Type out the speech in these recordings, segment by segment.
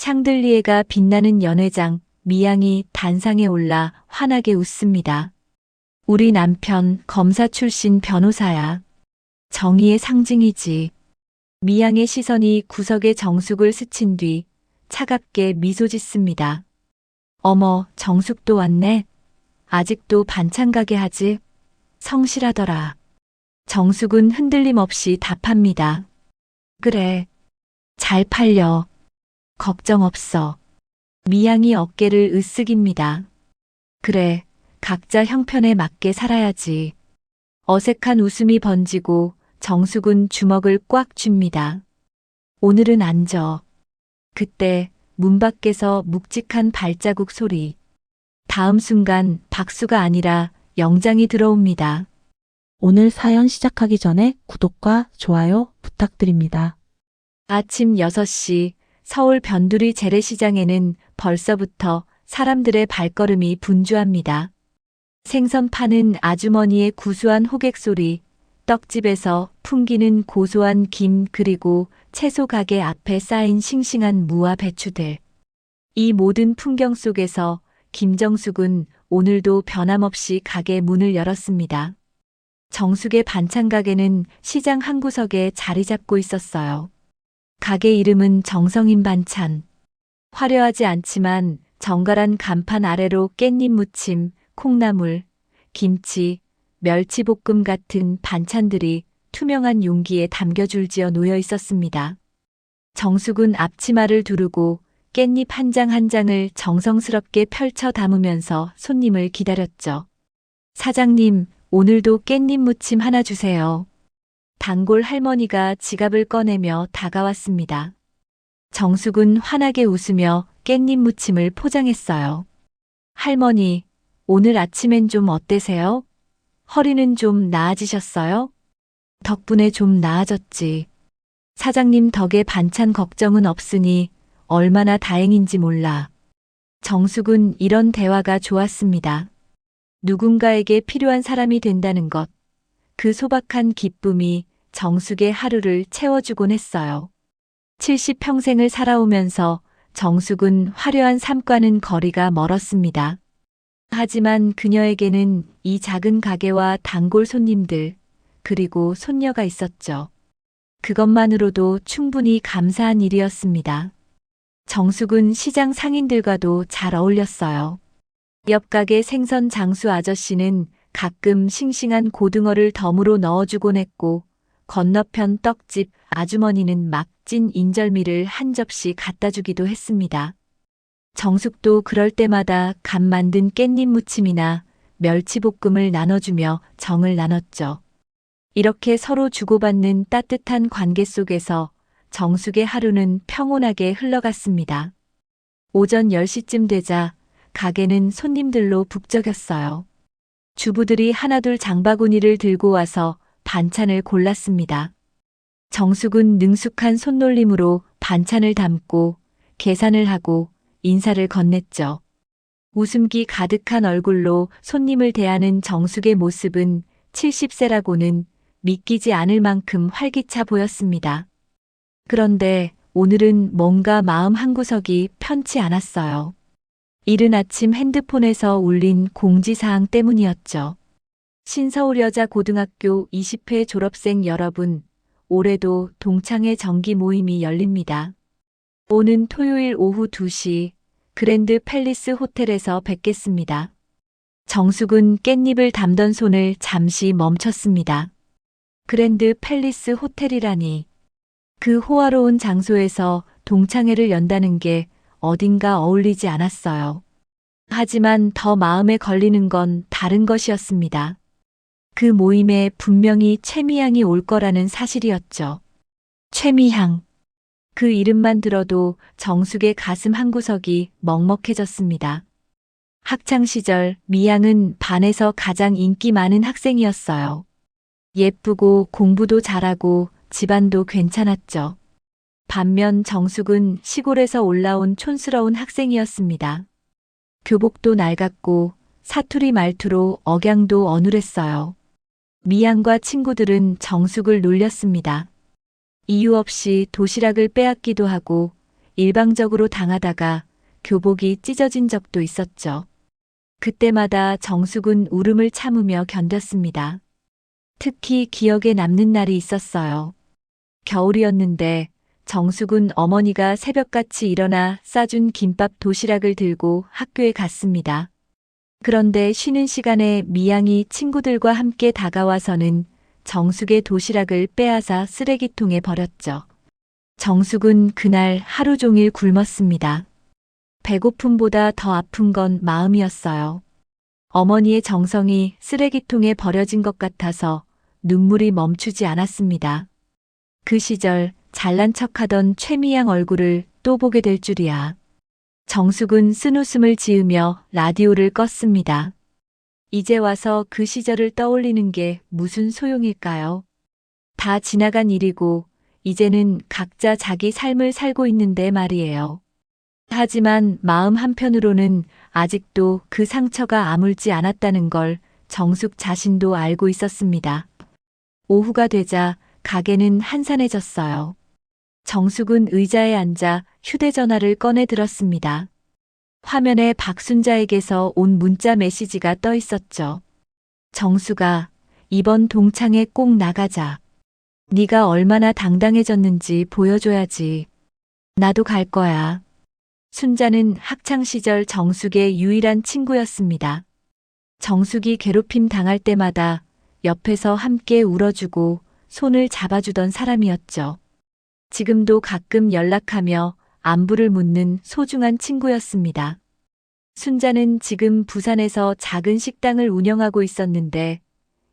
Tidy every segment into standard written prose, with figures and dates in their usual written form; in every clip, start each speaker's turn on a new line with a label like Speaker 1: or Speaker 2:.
Speaker 1: 샹들리에가 빛나는 연회장, 미양이 단상에 올라 환하게 웃습니다. 우리 남편 검사 출신 변호사야. 정의의 상징이지. 미양의 시선이 구석에 정숙을 스친 뒤 차갑게 미소 짓습니다. 어머, 정숙도 왔네. 아직도 반찬 가게 하지? 성실하더라. 정숙은 흔들림 없이 답합니다. 그래. 잘 팔려. 걱정 없어. 미양이 어깨를 으쓱입니다. 그래, 각자 형편에 맞게 살아야지. 어색한 웃음이 번지고 정숙은 주먹을 꽉 쥡니다. 오늘은 앉아. 그때 문 밖에서 묵직한 발자국 소리. 다음 순간 박수가 아니라 영장이 들어옵니다.
Speaker 2: 오늘 사연 시작하기 전에 구독과 좋아요 부탁드립니다.
Speaker 1: 아침 6시 서울 변두리 재래시장에는 벌써부터 사람들의 발걸음이 분주합니다. 생선 파는 아주머니의 구수한 호객 소리, 떡집에서 풍기는 고소한 김 그리고 채소 가게 앞에 쌓인 싱싱한 무와 배추들. 이 모든 풍경 속에서 김정숙은 오늘도 변함없이 가게 문을 열었습니다. 정숙의 반찬 가게는 시장 한 구석에 자리 잡고 있었어요. 가게 이름은 정성인 반찬. 화려하지 않지만 정갈한 간판 아래로 깻잎 무침, 콩나물, 김치, 멸치볶음 같은 반찬들이 투명한 용기에 담겨줄지어 놓여 있었습니다. 정숙은 앞치마를 두르고 깻잎 한 장 한 장을 정성스럽게 펼쳐 담으면서 손님을 기다렸죠. 사장님, 오늘도 깻잎 무침 하나 주세요. 단골 할머니가 지갑을 꺼내며 다가왔습니다. 정숙은 환하게 웃으며 깻잎 무침을 포장했어요. 할머니, 오늘 아침엔 좀 어때세요? 허리는 좀 나아지셨어요? 덕분에 좀 나아졌지. 사장님 덕에 반찬 걱정은 없으니 얼마나 다행인지 몰라. 정숙은 이런 대화가 좋았습니다. 누군가에게 필요한 사람이 된다는 것. 그 소박한 기쁨이 정숙의 하루를 채워주곤 했어요. 70평생을 살아오면서 정숙은 화려한 삶과는 거리가 멀었습니다. 하지만 그녀에게는 이 작은 가게와 단골 손님들, 그리고 손녀가 있었죠. 그것만으로도 충분히 감사한 일이었습니다. 정숙은 시장 상인들과도 잘 어울렸어요. 옆 가게 생선 장수 아저씨는 가끔 싱싱한 고등어를 덤으로 넣어주곤 했고, 건너편 떡집 아주머니는 막 찐 인절미를 한 접시 갖다 주기도 했습니다. 정숙도 그럴 때마다 갓 만든 깻잎 무침이나 멸치볶음을 나눠주며 정을 나눴죠. 이렇게 서로 주고받는 따뜻한 관계 속에서 정숙의 하루는 평온하게 흘러갔습니다. 오전 10시쯤 되자 가게는 손님들로 북적였어요. 주부들이 하나둘 장바구니를 들고 와서 반찬을 골랐습니다. 정숙은 능숙한 손놀림으로 반찬을 담고 계산을 하고 인사를 건넸죠. 웃음기 가득한 얼굴로 손님을 대하는 정숙의 모습은 70세라고는 믿기지 않을 만큼 활기차 보였습니다. 그런데 오늘은 뭔가 마음 한구석이 편치 않았어요. 이른 아침 핸드폰에서 울린 공지사항 때문이었죠. 신서울여자고등학교 20회 졸업생 여러분, 올해도 동창회 정기 모임이 열립니다. 오는 토요일 오후 2시 그랜드 팰리스 호텔에서 뵙겠습니다. 정숙은 깻잎을 담던 손을 잠시 멈췄습니다. 그랜드 팰리스 호텔이라니. 그 호화로운 장소에서 동창회를 연다는 게 어딘가 어울리지 않았어요. 하지만 더 마음에 걸리는 건 다른 것이었습니다. 그 모임에 분명히 최미향이 올 거라는 사실이었죠. 최미향. 그 이름만 들어도 정숙의 가슴 한구석이 먹먹해졌습니다. 학창시절 미향은 반에서 가장 인기 많은 학생이었어요. 예쁘고 공부도 잘하고 집안도 괜찮았죠. 반면 정숙은 시골에서 올라온 촌스러운 학생이었습니다. 교복도 낡았고 사투리 말투로 억양도 어눌했어요. 미양과 친구들은 정숙을 놀렸습니다. 이유 없이 도시락을 빼앗기도 하고 일방적으로 당하다가 교복이 찢어진 적도 있었죠. 그때마다 정숙은 울음을 참으며 견뎠습니다. 특히 기억에 남는 날이 있었어요. 겨울이었는데 정숙은 어머니가 새벽같이 일어나 싸준 김밥 도시락을 들고 학교에 갔습니다. 그런데 쉬는 시간에 미양이 친구들과 함께 다가와서는 정숙의 도시락을 빼앗아 쓰레기통에 버렸죠. 정숙은 그날 하루 종일 굶었습니다. 배고픔보다 더 아픈 건 마음이었어요. 어머니의 정성이 쓰레기통에 버려진 것 같아서 눈물이 멈추지 않았습니다. 그 시절 잘난 척하던 최미양 얼굴을 또 보게 될 줄이야. 정숙은 쓴웃음을 지으며 라디오를 껐습니다. 이제 와서 그 시절을 떠올리는 게 무슨 소용일까요? 다 지나간 일이고 이제는 각자 자기 삶을 살고 있는데 말이에요. 하지만 마음 한편으로는 아직도 그 상처가 아물지 않았다는 걸 정숙 자신도 알고 있었습니다. 오후가 되자 가게는 한산해졌어요. 정숙은 의자에 앉아 휴대전화를 꺼내 들었습니다. 화면에 박순자에게서 온 문자 메시지가 떠 있었죠. 정숙아, 이번 동창회 꼭 나가자. 네가 얼마나 당당해졌는지 보여줘야지. 나도 갈 거야. 순자는 학창시절 정숙의 유일한 친구였습니다. 정숙이 괴롭힘 당할 때마다 옆에서 함께 울어주고 손을 잡아주던 사람이었죠. 지금도 가끔 연락하며 안부를 묻는 소중한 친구였습니다. 순자는 지금 부산에서 작은 식당을 운영하고 있었는데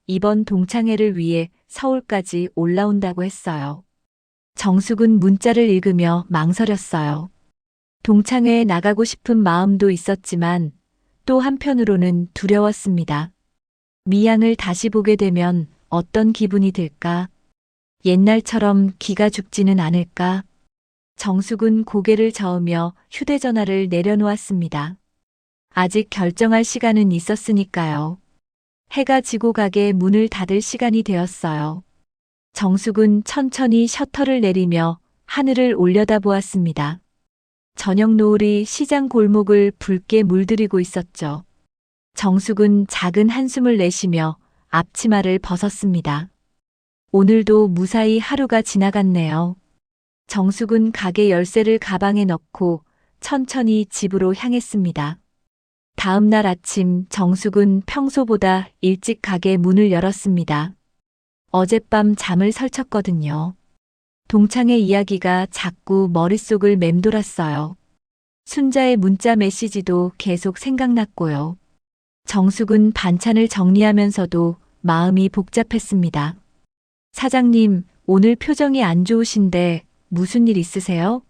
Speaker 1: 이번 동창회를 위해 서울까지 올라온다고 했어요. 정숙은 문자를 읽으며 망설였어요. 동창회에 나가고 싶은 마음도 있었지만 또 한편으로는 두려웠습니다. 미양을 다시 보게 되면 어떤 기분이 들까? 옛날처럼 기가 죽지는 않을까? 정숙은 고개를 저으며 휴대전화를 내려놓았습니다. 아직 결정할 시간은 있었으니까요. 해가 지고 가게 문을 닫을 시간이 되었어요. 정숙은 천천히 셔터를 내리며 하늘을 올려다보았습니다. 저녁 노을이 시장 골목을 붉게 물들이고 있었죠. 정숙은 작은 한숨을 내쉬며 앞치마를 벗었습니다. 오늘도 무사히 하루가 지나갔네요. 정숙은 가게 열쇠를 가방에 넣고 천천히 집으로 향했습니다. 다음 날 아침 정숙은 평소보다 일찍 가게 문을 열었습니다. 어젯밤 잠을 설쳤거든요. 동창회 이야기가 자꾸 머릿속을 맴돌았어요. 순자의 문자 메시지도 계속 생각났고요. 정숙은 반찬을 정리하면서도 마음이 복잡했습니다. 사장님, 오늘 표정이 안 좋으신데 무슨 일 있으세요?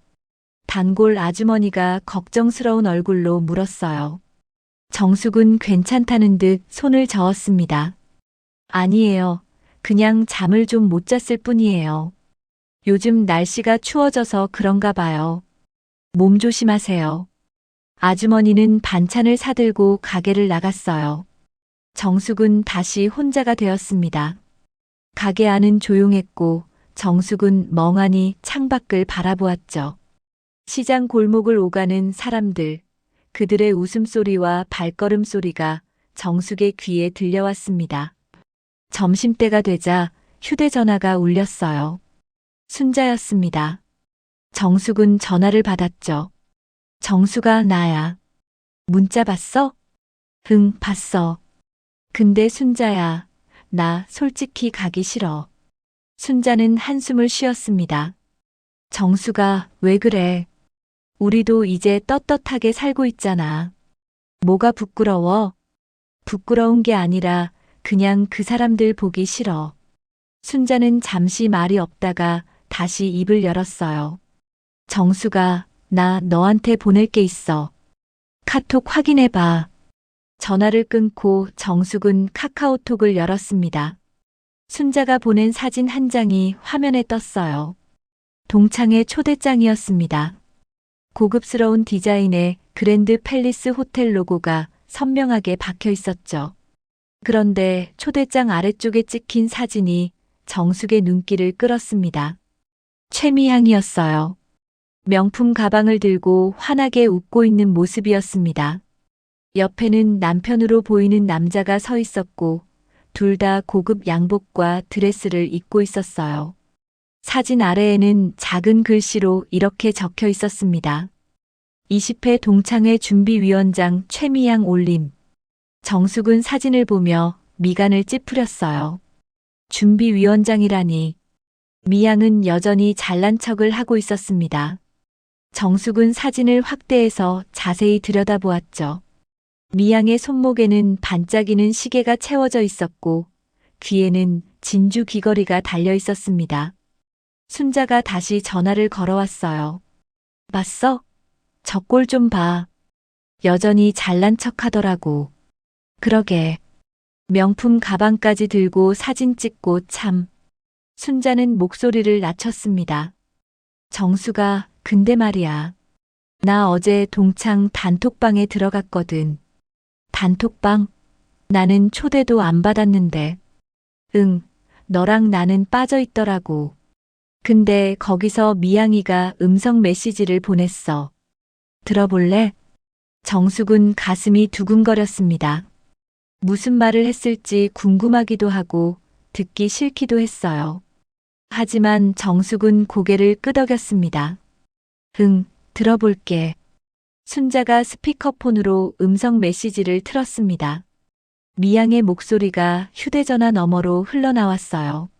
Speaker 1: 단골 아주머니가 걱정스러운 얼굴로 물었어요. 정숙은 괜찮다는 듯 손을 저었습니다. 아니에요. 그냥 잠을 좀 못 잤을 뿐이에요. 요즘 날씨가 추워져서 그런가 봐요. 몸 조심하세요. 아주머니는 반찬을 사들고 가게를 나갔어요. 정숙은 다시 혼자가 되었습니다. 가게 안은 조용했고 정숙은 멍하니 창밖을 바라보았죠. 시장 골목을 오가는 사람들, 그들의 웃음소리와 발걸음소리가 정숙의 귀에 들려왔습니다. 점심때가 되자 휴대전화가 울렸어요. 순자였습니다. 정숙은 전화를 받았죠. 정숙아, 나야. 문자 봤어? 응, 봤어. 근데 순자야, 나 솔직히 가기 싫어. 순자는 한숨을 쉬었습니다. 정숙아, 왜 그래? 우리도 이제 떳떳하게 살고 있잖아. 뭐가 부끄러워? 부끄러운 게 아니라 그냥 그 사람들 보기 싫어. 순자는 잠시 말이 없다가 다시 입을 열었어요. 정숙아, 나 너한테 보낼 게 있어. 카톡 확인해봐. 전화를 끊고 정숙은 카카오톡을 열었습니다. 순자가 보낸 사진 한 장이 화면에 떴어요. 동창회 초대장이었습니다. 고급스러운 디자인의 그랜드 팰리스 호텔 로고가 선명하게 박혀 있었죠. 그런데 초대장 아래쪽에 찍힌 사진이 정숙의 눈길을 끌었습니다. 최미향이었어요. 명품 가방을 들고 환하게 웃고 있는 모습이었습니다. 옆에는 남편으로 보이는 남자가 서 있었고 둘 다 고급 양복과 드레스를 입고 있었어요. 사진 아래에는 작은 글씨로 이렇게 적혀 있었습니다. 20회 동창회 준비위원장 최미양 올림. 정숙은 사진을 보며 미간을 찌푸렸어요. 준비위원장이라니. 미양은 여전히 잘난 척을 하고 있었습니다. 정숙은 사진을 확대해서 자세히 들여다보았죠. 미양의 손목에는 반짝이는 시계가 채워져 있었고 귀에는 진주 귀걸이가 달려 있었습니다. 순자가 다시 전화를 걸어왔어요. 봤어? 저 꼴 좀 봐. 여전히 잘난 척 하더라고. 그러게. 명품 가방까지 들고 사진 찍고 참. 순자는 목소리를 낮췄습니다. 정수가, 근데 말이야. 나 어제 동창 단톡방에 들어갔거든. 단톡방? 나는 초대도 안 받았는데. 응, 너랑 나는 빠져 있더라고. 근데 거기서 미양이가 음성 메시지를 보냈어. 들어볼래? 정숙은 가슴이 두근거렸습니다. 무슨 말을 했을지 궁금하기도 하고 듣기 싫기도 했어요. 하지만 정숙은 고개를 끄덕였습니다. 응, 들어볼게. 순자가 스피커폰으로 음성 메시지를 틀었습니다. 미양의 목소리가 휴대전화 너머로 흘러나왔어요.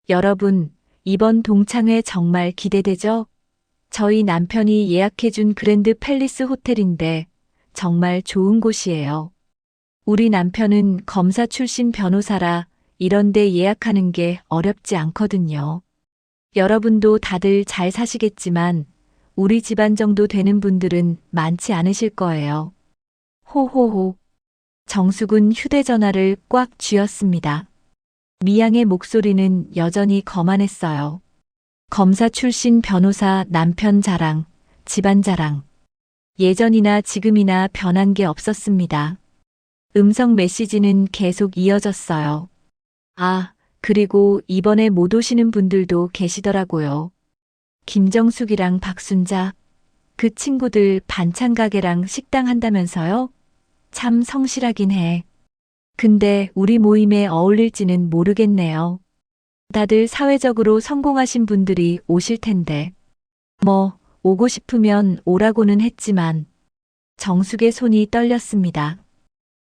Speaker 1: 여러분, 이번 동창회 정말 기대되죠? 저희 남편이 예약해준 그랜드 팰리스 호텔인데 정말 좋은 곳이에요. 우리 남편은 검사 출신 변호사라 이런데 예약하는 게 어렵지 않거든요. 여러분도 다들 잘 사시겠지만 우리 집안 정도 되는 분들은 많지 않으실 거예요. 호호호. 정숙은 휴대전화를 꽉 쥐었습니다. 미양의 목소리는 여전히 거만했어요. 검사 출신 변호사 남편 자랑, 집안 자랑. 예전이나 지금이나 변한 게 없었습니다. 음성 메시지는 계속 이어졌어요. 아, 그리고 이번에 못 오시는 분들도 계시더라고요. 김정숙이랑 박순자. 그 친구들 반찬 가게랑 식당 한다면서요? 참 성실하긴 해. 근데 우리 모임에 어울릴지는 모르겠네요. 다들 사회적으로 성공하신 분들이 오실 텐데. 뭐, 오고 싶으면 오라고는 했지만 정숙의 손이 떨렸습니다.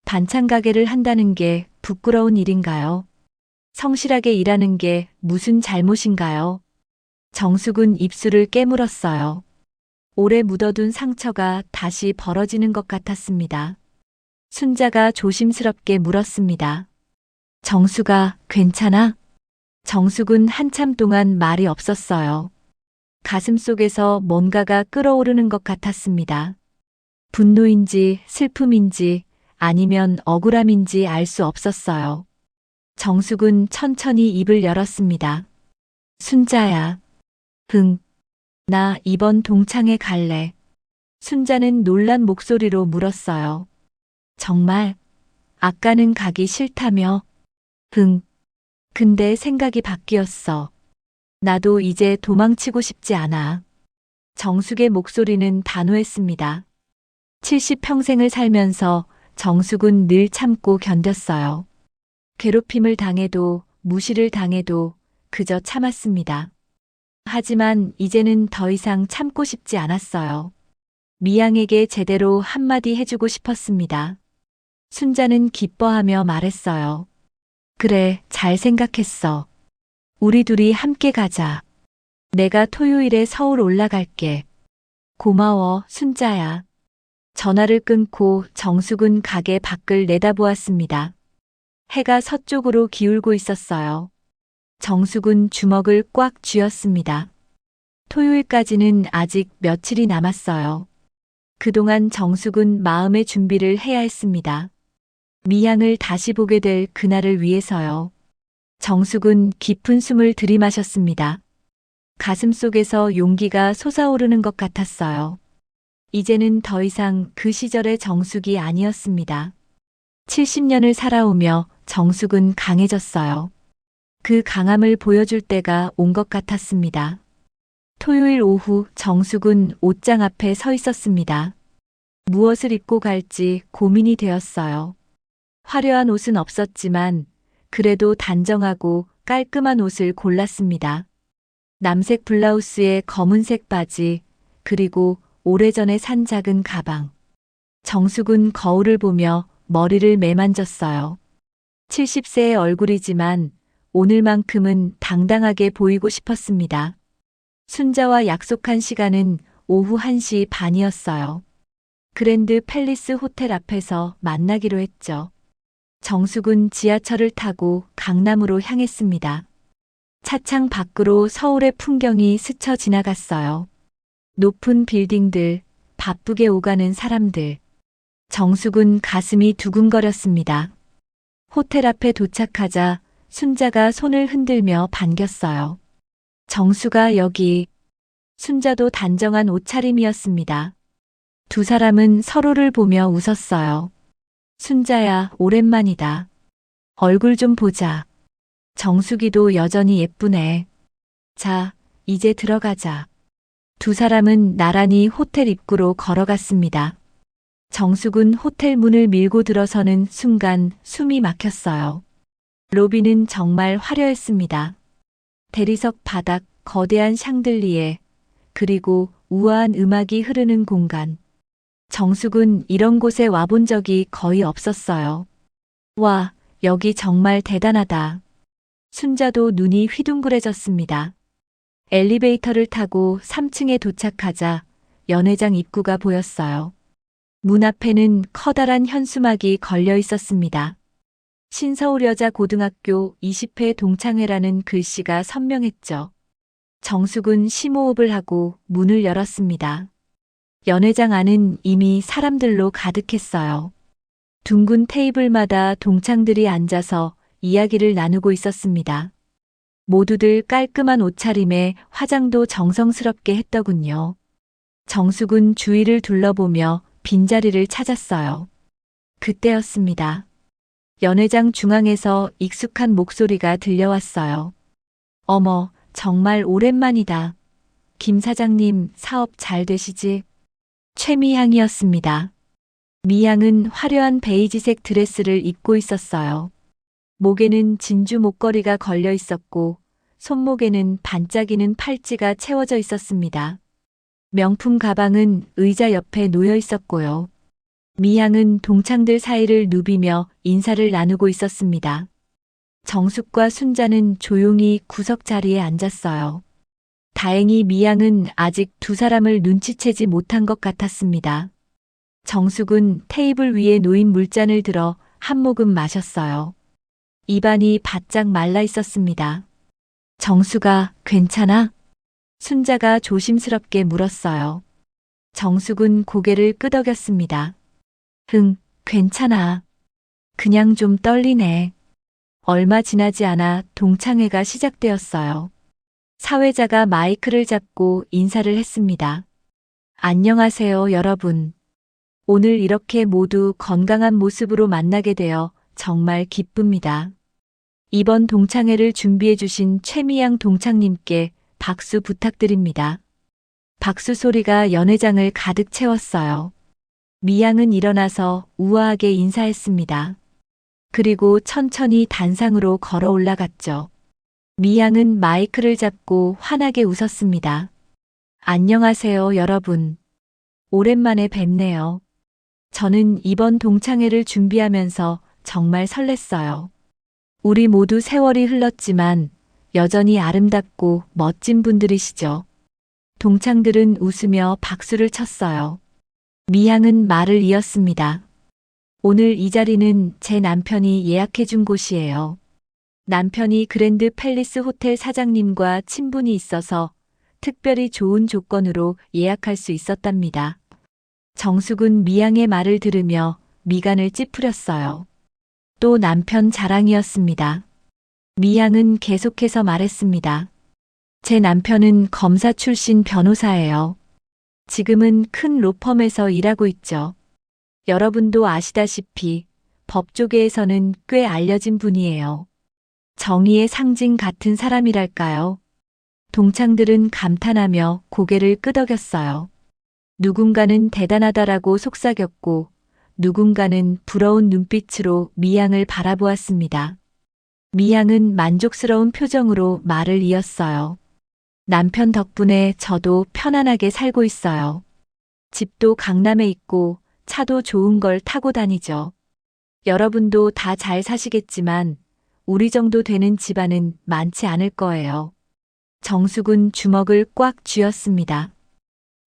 Speaker 1: 반찬 가게를 한다는 게 부끄러운 일인가요? 성실하게 일하는 게 무슨 잘못인가요? 정숙은 입술을 깨물었어요. 오래 묻어둔 상처가 다시 벌어지는 것 같았습니다. 순자가 조심스럽게 물었습니다. 정수가 괜찮아? 정숙은 한참 동안 말이 없었어요. 가슴 속에서 뭔가가 끓어오르는 것 같았습니다. 분노인지 슬픔인지 아니면 억울함인지 알 수 없었어요. 정숙은 천천히 입을 열었습니다. 순자야. 응. 나 이번 동창회 갈래. 순자는 놀란 목소리로 물었어요. 정말? 아까는 가기 싫다며? 응. 근데 생각이 바뀌었어. 나도 이제 도망치고 싶지 않아. 정숙의 목소리는 단호했습니다. 70평생을 살면서 정숙은 늘 참고 견뎠어요. 괴롭힘을 당해도 무시를 당해도 그저 참았습니다. 하지만 이제는 더 이상 참고 싶지 않았어요. 미양에게 제대로 한마디 해주고 싶었습니다. 순자는 기뻐하며 말했어요. 그래, 잘 생각했어. 우리 둘이 함께 가자. 내가 토요일에 서울 올라갈게. 고마워, 순자야. 전화를 끊고 정숙은 가게 밖을 내다보았습니다. 해가 서쪽으로 기울고 있었어요. 정숙은 주먹을 꽉 쥐었습니다. 토요일까지는 아직 며칠이 남았어요. 그동안 정숙은 마음의 준비를 해야 했습니다. 미양을 다시 보게 될 그날을 위해서요. 정숙은 깊은 숨을 들이마셨습니다. 가슴 속에서 용기가 솟아오르는 것 같았어요. 이제는 더 이상 그 시절의 정숙이 아니었습니다. 70년을 살아오며 정숙은 강해졌어요. 그 강함을 보여줄 때가 온 것 같았습니다. 토요일 오후 정숙은 옷장 앞에 서 있었습니다. 무엇을 입고 갈지 고민이 되었어요. 화려한 옷은 없었지만 그래도 단정하고 깔끔한 옷을 골랐습니다. 남색 블라우스에 검은색 바지, 그리고 오래전에 산 작은 가방. 정숙은 거울을 보며 머리를 매만졌어요. 70세의 얼굴이지만 오늘만큼은 당당하게 보이고 싶었습니다. 순자와 약속한 시간은 오후 1시 반이었어요. 그랜드 팰리스 호텔 앞에서 만나기로 했죠. 정숙은 지하철을 타고 강남으로 향했습니다. 차창 밖으로 서울의 풍경이 스쳐 지나갔어요. 높은 빌딩들, 바쁘게 오가는 사람들. 정숙은 가슴이 두근거렸습니다. 호텔 앞에 도착하자 순자가 손을 흔들며 반겼어요. 정수가 여기. 순자도 단정한 옷차림이었습니다. 두 사람은 서로를 보며 웃었어요. 순자야, 오랜만이다. 얼굴 좀 보자. 정숙이도 여전히 예쁘네. 자, 이제 들어가자. 두 사람은 나란히 호텔 입구로 걸어갔습니다. 정숙은 호텔 문을 밀고 들어서는 순간 숨이 막혔어요. 로비는 정말 화려했습니다. 대리석 바닥, 거대한 샹들리에, 그리고 우아한 음악이 흐르는 공간. 정숙은 이런 곳에 와본 적이 거의 없었어요. 와, 여기 정말 대단하다. 순자도 눈이 휘둥그레졌습니다. 엘리베이터를 타고 3층에 도착하자 연회장 입구가 보였어요. 문 앞에는 커다란 현수막이 걸려 있었습니다. 신서울여자고등학교 20회 동창회라는 글씨가 선명했죠. 정숙은 심호흡을 하고 문을 열었습니다. 연회장 안은 이미 사람들로 가득했어요. 둥근 테이블마다 동창들이 앉아서 이야기를 나누고 있었습니다. 모두들 깔끔한 옷차림에 화장도 정성스럽게 했더군요. 정숙은 주위를 둘러보며 빈자리를 찾았어요. 그때였습니다. 연회장 중앙에서 익숙한 목소리가 들려왔어요. 어머, 정말 오랜만이다. 김 사장님, 사업 잘 되시지? 최미향이었습니다. 미향은 화려한 베이지색 드레스를 입고 있었어요. 목에는 진주 목걸이가 걸려 있었고 손목에는 반짝이는 팔찌가 채워져 있었습니다. 명품 가방은 의자 옆에 놓여 있었고요. 미향은 동창들 사이를 누비며 인사를 나누고 있었습니다. 정숙과 순자는 조용히 구석 자리에 앉았어요. 다행히 미향은 아직 두 사람을 눈치채지 못한 것 같았습니다. 정숙은 테이블 위에 놓인 물잔을 들어 한 모금 마셨어요. 입안이 바짝 말라 있었습니다. 정숙아, 괜찮아? 순자가 조심스럽게 물었어요. 정숙은 고개를 끄덕였습니다. 응, 괜찮아. 그냥 좀 떨리네. 얼마 지나지 않아 동창회가 시작되었어요. 사회자가 마이크를 잡고 인사를 했습니다. 안녕하세요, 여러분. 오늘 이렇게 모두 건강한 모습으로 만나게 되어 정말 기쁩니다. 이번 동창회를 준비해 주신 최미양 동창님께 박수 부탁드립니다. 박수 소리가 연회장을 가득 채웠어요. 미양은 일어나서 우아하게 인사했습니다. 그리고 천천히 단상으로 걸어 올라갔죠. 미양은 마이크를 잡고 환하게 웃었습니다. 안녕하세요, 여러분. 오랜만에 뵙네요. 저는 이번 동창회를 준비하면서 정말 설렜어요. 우리 모두 세월이 흘렀지만 여전히 아름답고 멋진 분들이시죠. 동창들은 웃으며 박수를 쳤어요. 미향은 말을 이었습니다. 오늘 이 자리는 제 남편이 예약해 준 곳이에요. 남편이 그랜드 팰리스 호텔 사장님과 친분이 있어서 특별히 좋은 조건으로 예약할 수 있었답니다. 정숙은 미향의 말을 들으며 미간을 찌푸렸어요. 또 남편 자랑이었습니다. 미향은 계속해서 말했습니다. 제 남편은 검사 출신 변호사예요. 지금은 큰 로펌에서 일하고 있죠. 여러분도 아시다시피 법조계에서는 꽤 알려진 분이에요. 정의의 상징 같은 사람이랄까요. 동창들은 감탄하며 고개를 끄덕였어요. 누군가는 대단하다라고 속삭였고 누군가는 부러운 눈빛으로 미양을 바라보았습니다. 미양은 만족스러운 표정으로 말을 이었어요. 남편 덕분에 저도 편안하게 살고 있어요. 집도 강남에 있고 차도 좋은 걸 타고 다니죠. 여러분도 다 잘 사시겠지만 우리 정도 되는 집안은 많지 않을 거예요. 정숙은 주먹을 꽉 쥐었습니다.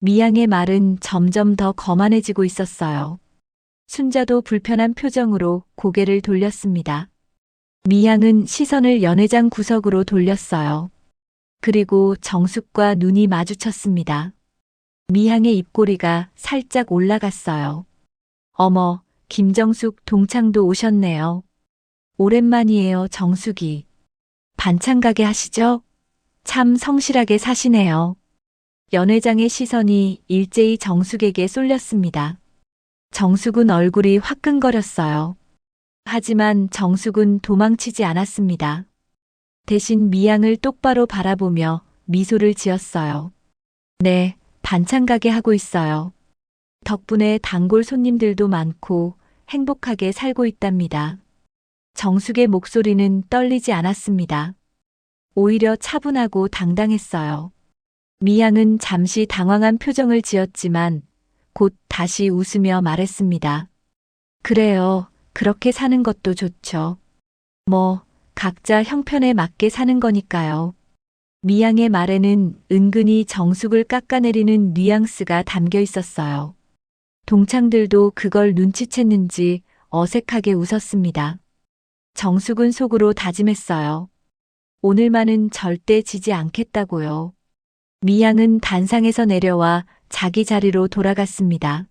Speaker 1: 미양의 말은 점점 더 거만해지고 있었어요. 순자도 불편한 표정으로 고개를 돌렸습니다. 미양은 시선을 연회장 구석으로 돌렸어요. 그리고 정숙과 눈이 마주쳤습니다. 미양의 입꼬리가 살짝 올라갔어요. 어머, 김정숙 동창도 오셨네요. 오랜만이에요, 정숙이. 반찬 가게 하시죠? 참 성실하게 사시네요. 연회장의 시선이 일제히 정숙에게 쏠렸습니다. 정숙은 얼굴이 화끈거렸어요. 하지만 정숙은 도망치지 않았습니다. 대신 미양을 똑바로 바라보며 미소를 지었어요. 네, 반찬 가게 하고 있어요. 덕분에 단골 손님들도 많고 행복하게 살고 있답니다. 정숙의 목소리는 떨리지 않았습니다. 오히려 차분하고 당당했어요. 미양은 잠시 당황한 표정을 지었지만 곧 다시 웃으며 말했습니다. 그래요. 그렇게 사는 것도 좋죠. 뭐, 각자 형편에 맞게 사는 거니까요. 미양의 말에는 은근히 정숙을 깎아내리는 뉘앙스가 담겨 있었어요. 동창들도 그걸 눈치챘는지 어색하게 웃었습니다. 정숙은 속으로 다짐했어요. 오늘만은 절대 지지 않겠다고요. 미양은 단상에서 내려와 자기 자리로 돌아갔습니다.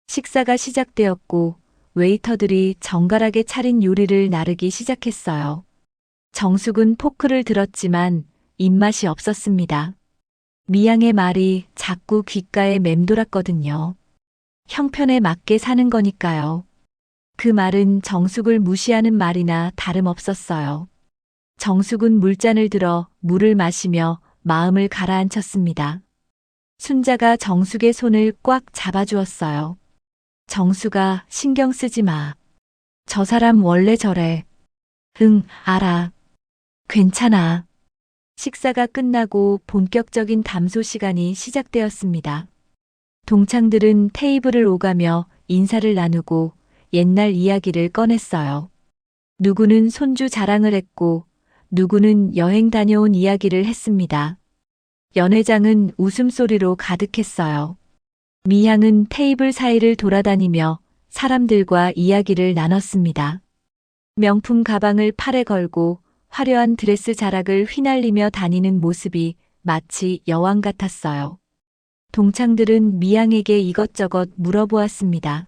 Speaker 1: 식사가 시작되었고 웨이터들이 정갈하게 차린 요리를 나르기 시작했어요. 정숙은 포크를 들었지만 입맛이 없었습니다. 미양의 말이 자꾸 귓가에 맴돌았거든요. 형편에 맞게 사는 거니까요. 그 말은 정숙을 무시하는 말이나 다름없었어요. 정숙은 물잔을 들어 물을 마시며 마음을 가라앉혔습니다. 순자가 정숙의 손을 꽉 잡아주었어요. 정숙아, 신경 쓰지 마. 저 사람 원래 저래. 응, 알아. 괜찮아. 식사가 끝나고 본격적인 담소 시간이 시작되었습니다. 동창들은 테이블을 오가며 인사를 나누고 옛날 이야기를 꺼냈어요. 누구는 손주 자랑을 했고 누구는 여행 다녀온 이야기를 했습니다. 연회장은 웃음소리로 가득했어요. 미양은 테이블 사이를 돌아다니며 사람들과 이야기를 나눴습니다. 명품 가방을 팔에 걸고 화려한 드레스 자락을 휘날리며 다니는 모습이 마치 여왕 같았어요. 동창들은 미양에게 이것저것 물어보았습니다.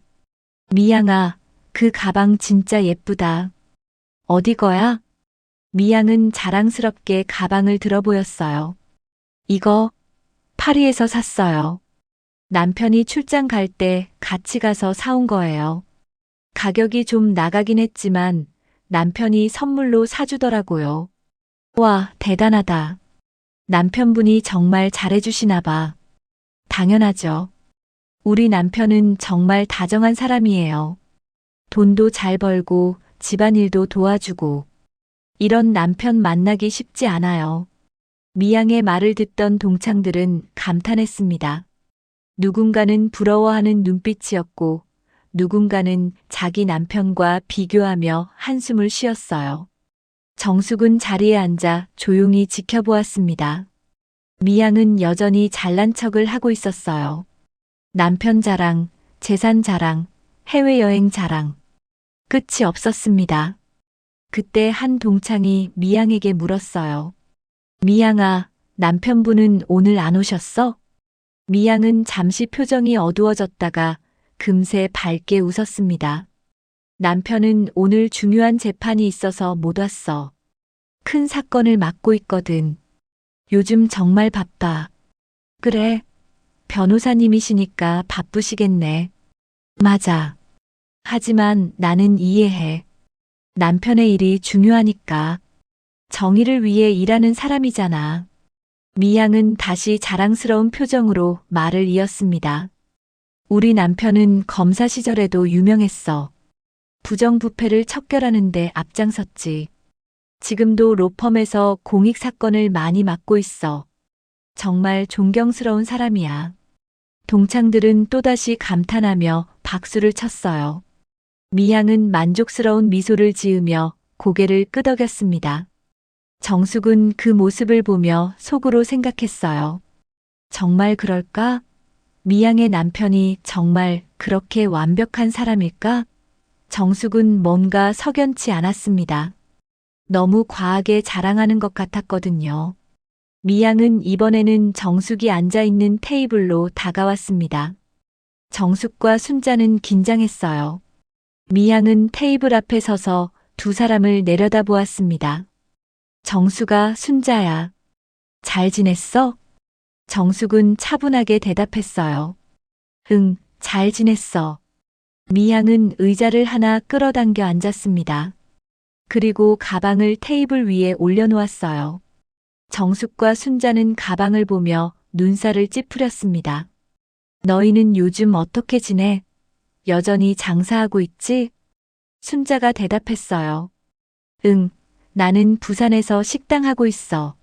Speaker 1: 미양아, 그 가방 진짜 예쁘다. 어디 거야? 미양은 자랑스럽게 가방을 들어 보였어요. 이거 파리에서 샀어요. 남편이 출장 갈 때 같이 가서 사온 거예요. 가격이 좀 나가긴 했지만 남편이 선물로 사주더라고요. 와, 대단하다. 남편분이 정말 잘해주시나 봐. 당연하죠. 우리 남편은 정말 다정한 사람이에요. 돈도 잘 벌고 집안일도 도와주고. 이런 남편 만나기 쉽지 않아요. 미양의 말을 듣던 동창들은 감탄했습니다. 누군가는 부러워하는 눈빛이었고 누군가는 자기 남편과 비교하며 한숨을 쉬었어요. 정숙은 자리에 앉아 조용히 지켜보았습니다. 미양은 여전히 잘난 척을 하고 있었어요. 남편 자랑, 재산 자랑, 해외여행 자랑. 끝이 없었습니다. 그때 한 동창이 미양에게 물었어요. 미양아, 남편분은 오늘 안 오셨어? 미양은 잠시 표정이 어두워졌다가 금세 밝게 웃었습니다. 남편은 오늘 중요한 재판이 있어서 못 왔어. 큰 사건을 맡고 있거든. 요즘 정말 바빠. 그래. 변호사님이시니까 바쁘시겠네. 맞아. 하지만 나는 이해해. 남편의 일이 중요하니까. 정의를 위해 일하는 사람이잖아. 미양은 다시 자랑스러운 표정으로 말을 이었습니다. 우리 남편은 검사 시절에도 유명했어. 부정부패를 척결하는 데 앞장섰지. 지금도 로펌에서 공익 사건을 많이 맡고 있어. 정말 존경스러운 사람이야. 동창들은 또다시 감탄하며 박수를 쳤어요. 미양은 만족스러운 미소를 지으며 고개를 끄덕였습니다. 정숙은 그 모습을 보며 속으로 생각했어요. 정말 그럴까? 미양의 남편이 정말 그렇게 완벽한 사람일까? 정숙은 뭔가 석연치 않았습니다. 너무 과하게 자랑하는 것 같았거든요. 미양은 이번에는 정숙이 앉아있는 테이블로 다가왔습니다. 정숙과 순자는 긴장했어요. 미양은 테이블 앞에 서서 두 사람을 내려다보았습니다. 정숙아, 순자야. 잘 지냈어? 정숙은 차분하게 대답했어요. 응, 잘 지냈어. 미양은 의자를 하나 끌어당겨 앉았습니다. 그리고 가방을 테이블 위에 올려놓았어요. 정숙과 순자는 가방을 보며 눈살을 찌푸렸습니다. 너희는 요즘 어떻게 지내? 여전히 장사하고 있지? 순자가 대답했어요. 응, 나는 부산에서 식당 하고 있어.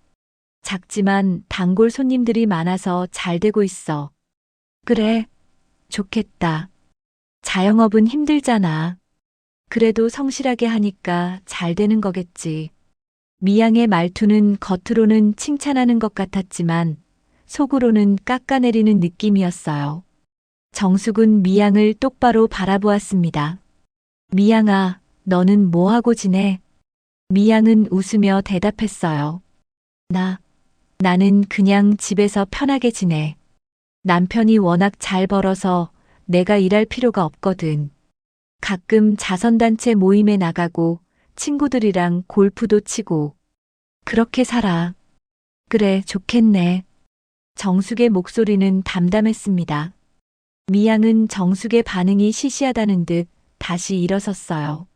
Speaker 1: 작지만 단골 손님들이 많아서 잘 되고 있어. 그래, 좋겠다. 자영업은 힘들잖아. 그래도 성실하게 하니까 잘 되는 거겠지. 미양의 말투는 겉으로는 칭찬하는 것 같았지만 속으로는 깎아내리는 느낌이었어요. 정숙은 미양을 똑바로 바라보았습니다. 미양아, 너는 뭐 하고 지내? 미양은 웃으며 대답했어요. 나는 그냥 집에서 편하게 지내. 남편이 워낙 잘 벌어서 내가 일할 필요가 없거든. 가끔 자선단체 모임에 나가고 친구들이랑 골프도 치고 그렇게 살아. 그래, 좋겠네. 정숙의 목소리는 담담했습니다. 미양은 정숙의 반응이 시시하다는 듯 다시 일어섰어요.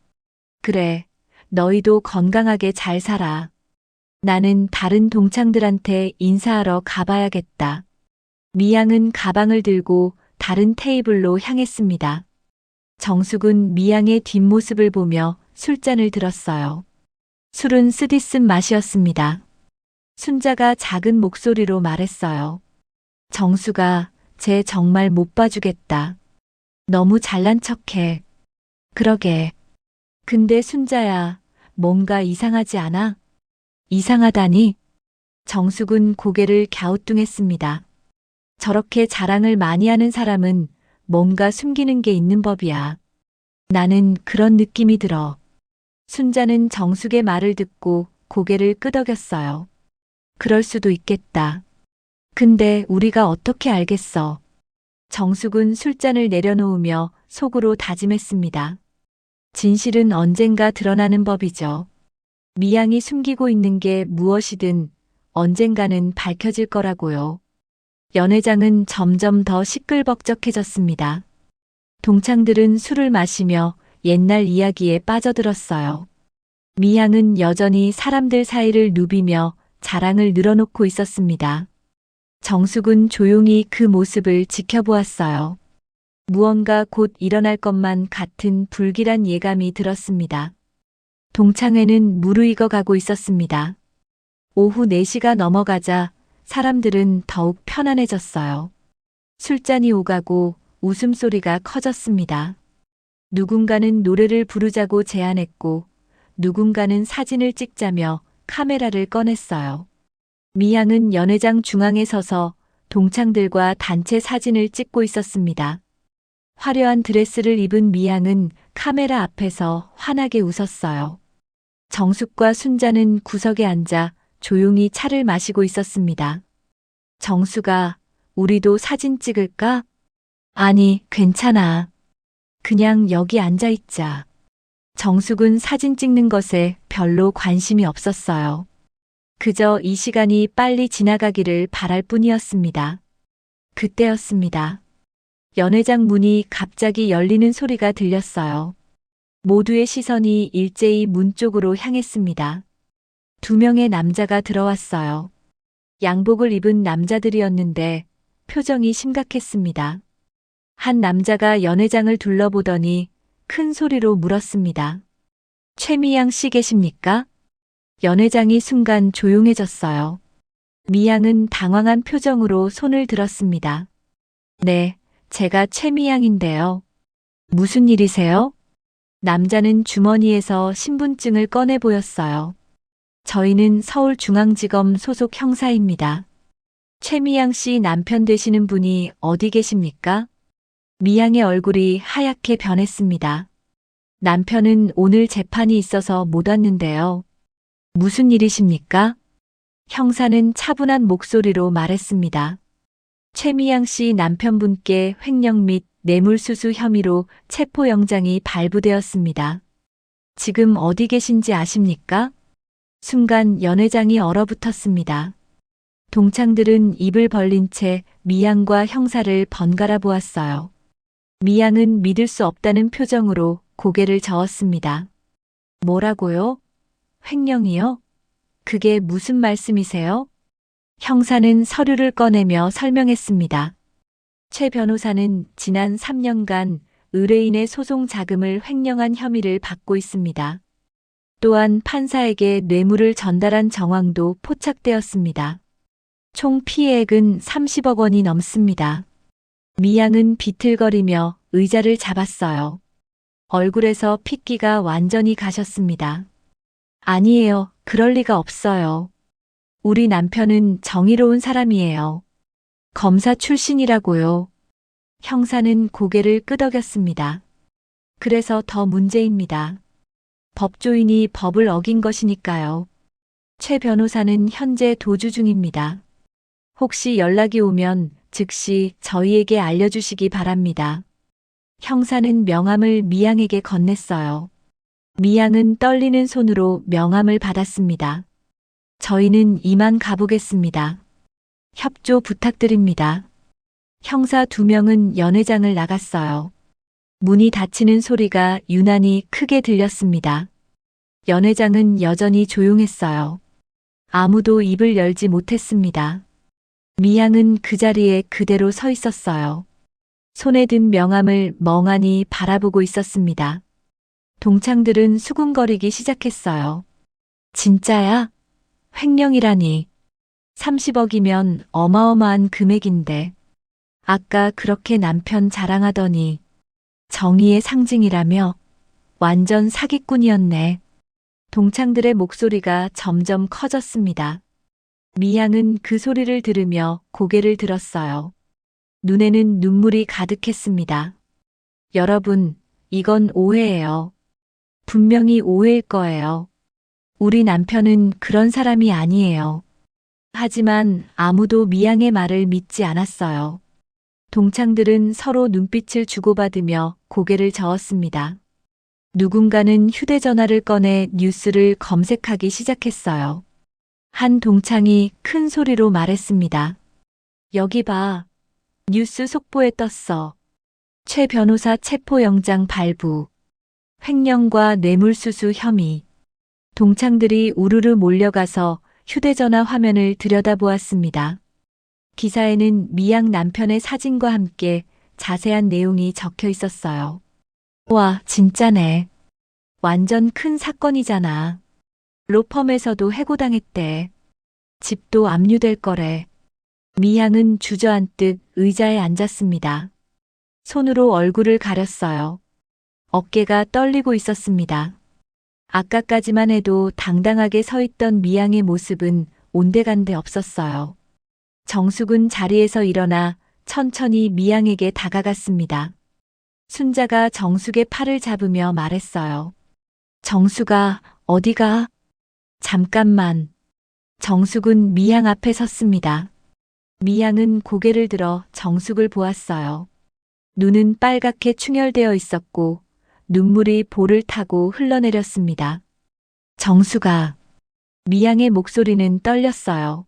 Speaker 1: 그래, 너희도 건강하게 잘 살아. 나는 다른 동창들한테 인사하러 가봐야겠다. 미양은 가방을 들고 다른 테이블로 향했습니다. 정숙은 미양의 뒷모습을 보며 술잔을 들었어요. 술은 쓰디쓴 맛이었습니다. 순자가 작은 목소리로 말했어요. 정숙아, 쟤 정말 못 봐주겠다. 너무 잘난 척해. 그러게. 근데 순자야, 뭔가 이상하지 않아? 이상하다니? 정숙은 고개를 갸우뚱했습니다. 저렇게 자랑을 많이 하는 사람은 뭔가 숨기는 게 있는 법이야. 나는 그런 느낌이 들어. 순자는 정숙의 말을 듣고 고개를 끄덕였어요. 그럴 수도 있겠다. 근데 우리가 어떻게 알겠어? 정숙은 술잔을 내려놓으며 속으로 다짐했습니다. 진실은 언젠가 드러나는 법이죠. 미양이 숨기고 있는 게 무엇이든 언젠가는 밝혀질 거라고요. 연회장은 점점 더 시끌벅적해졌습니다. 동창들은 술을 마시며 옛날 이야기에 빠져들었어요. 미양은 여전히 사람들 사이를 누비며 자랑을 늘어놓고 있었습니다. 정숙은 조용히 그 모습을 지켜보았어요. 무언가 곧 일어날 것만 같은 불길한 예감이 들었습니다. 동창회는 무르익어 가고 있었습니다. 오후 4시가 넘어가자 사람들은 더욱 편안해졌어요. 술잔이 오가고 웃음소리가 커졌습니다. 누군가는 노래를 부르자고 제안했고 누군가는 사진을 찍자며 카메라를 꺼냈어요. 미양은 연회장 중앙에 서서 동창들과 단체 사진을 찍고 있었습니다. 화려한 드레스를 입은 미양은 카메라 앞에서 환하게 웃었어요. 정숙과 순자는 구석에 앉아 조용히 차를 마시고 있었습니다. 정숙아, 우리도 사진 찍을까? 아니, 괜찮아. 그냥 여기 앉아 있자. 정숙은 사진 찍는 것에 별로 관심이 없었어요. 그저 이 시간이 빨리 지나가기를 바랄 뿐이었습니다. 그때였습니다. 연회장 문이 갑자기 열리는 소리가 들렸어요. 모두의 시선이 일제히 문 쪽으로 향했습니다. 2명의 남자가 들어왔어요. 양복을 입은 남자들이었는데 표정이 심각했습니다. 한 남자가 연회장을 둘러보더니 큰 소리로 물었습니다. 최미양 씨 계십니까? 연회장이 순간 조용해졌어요. 미양은 당황한 표정으로 손을 들었습니다. 네, 제가 최미양인데요. 무슨 일이세요? 남자는 주머니에서 신분증을 꺼내 보였어요. 저희는 서울중앙지검 소속 형사입니다. 최미양 씨 남편 되시는 분이 어디 계십니까? 미양의 얼굴이 하얗게 변했습니다. 남편은 오늘 재판이 있어서 못 왔는데요. 무슨 일이십니까? 형사는 차분한 목소리로 말했습니다. 최미양 씨 남편분께 횡령 및 뇌물수수 혐의로 체포영장이 발부되었습니다. 지금 어디 계신지 아십니까? 순간 연회장이 얼어붙었습니다. 동창들은 입을 벌린 채 미양과 형사를 번갈아 보았어요. 미양은 믿을 수 없다는 표정으로 고개를 저었습니다. 뭐라고요? 횡령이요? 그게 무슨 말씀이세요? 형사는 서류를 꺼내며 설명했습니다. 최 변호사는 지난 3년간 의뢰인의 소송 자금을 횡령한 혐의를 받고 있습니다. 또한 판사에게 뇌물을 전달한 정황도 포착되었습니다. 총 피해액은 30억 원이 넘습니다. 미양은 비틀거리며 의자를 잡았어요. 얼굴에서 핏기가 완전히 가셨습니다. 아니에요. 그럴 리가 없어요. 우리 남편은 정의로운 사람이에요. 검사 출신이라고요. 형사는 고개를 끄덕였습니다. 그래서 더 문제입니다. 법조인이 법을 어긴 것이니까요. 최 변호사는 현재 도주 중입니다. 혹시 연락이 오면 즉시 저희에게 알려주시기 바랍니다. 형사는 명함을 미양에게 건넸어요. 미양은 떨리는 손으로 명함을 받았습니다. 저희는 이만 가보겠습니다. 협조 부탁드립니다. 형사 2명은 연회장을 나갔어요. 문이 닫히는 소리가 유난히 크게 들렸습니다. 연회장은 여전히 조용했어요. 아무도 입을 열지 못했습니다. 미양은 그 자리에 그대로 서 있었어요. 손에 든 명함을 멍하니 바라보고 있었습니다. 동창들은 수군거리기 시작했어요. 진짜야? 횡령이라니. 30억이면 어마어마한 금액인데. 아까 그렇게 남편 자랑하더니 정의의 상징이라며 완전 사기꾼이었네. 동창들의 목소리가 점점 커졌습니다. 미양은 그 소리를 들으며 고개를 들었어요. 눈에는 눈물이 가득했습니다. 여러분, 이건 오해예요. 분명히 오해일 거예요. 우리 남편은 그런 사람이 아니에요. 하지만 아무도 미양의 말을 믿지 않았어요. 동창들은 서로 눈빛을 주고받으며 고개를 저었습니다. 누군가는 휴대전화를 꺼내 뉴스를 검색하기 시작했어요. 한 동창이 큰 소리로 말했습니다. 여기 봐. 뉴스 속보에 떴어. 최 변호사 체포영장 발부. 횡령과 뇌물수수 혐의. 동창들이 우르르 몰려가서 휴대전화 화면을 들여다보았습니다. 기사에는 미양 남편의 사진과 함께 자세한 내용이 적혀 있었어요. 와, 진짜네. 완전 큰 사건이잖아. 로펌에서도 해고당했대. 집도 압류될 거래. 미양은 주저앉듯 의자에 앉았습니다. 손으로 얼굴을 가렸어요. 어깨가 떨리고 있었습니다. 아까까지만 해도 당당하게 서 있던 미양의 모습은 온데간데 없었어요. 정숙은 자리에서 일어나 천천히 미양에게 다가갔습니다. 순자가 정숙의 팔을 잡으며 말했어요. 정숙아, 어디가? 잠깐만. 정숙은 미양 앞에 섰습니다. 미양은 고개를 들어 정숙을 보았어요. 눈은 빨갛게 충혈되어 있었고 눈물이 볼을 타고 흘러내렸습니다. 정숙아. 미양의 목소리는 떨렸어요.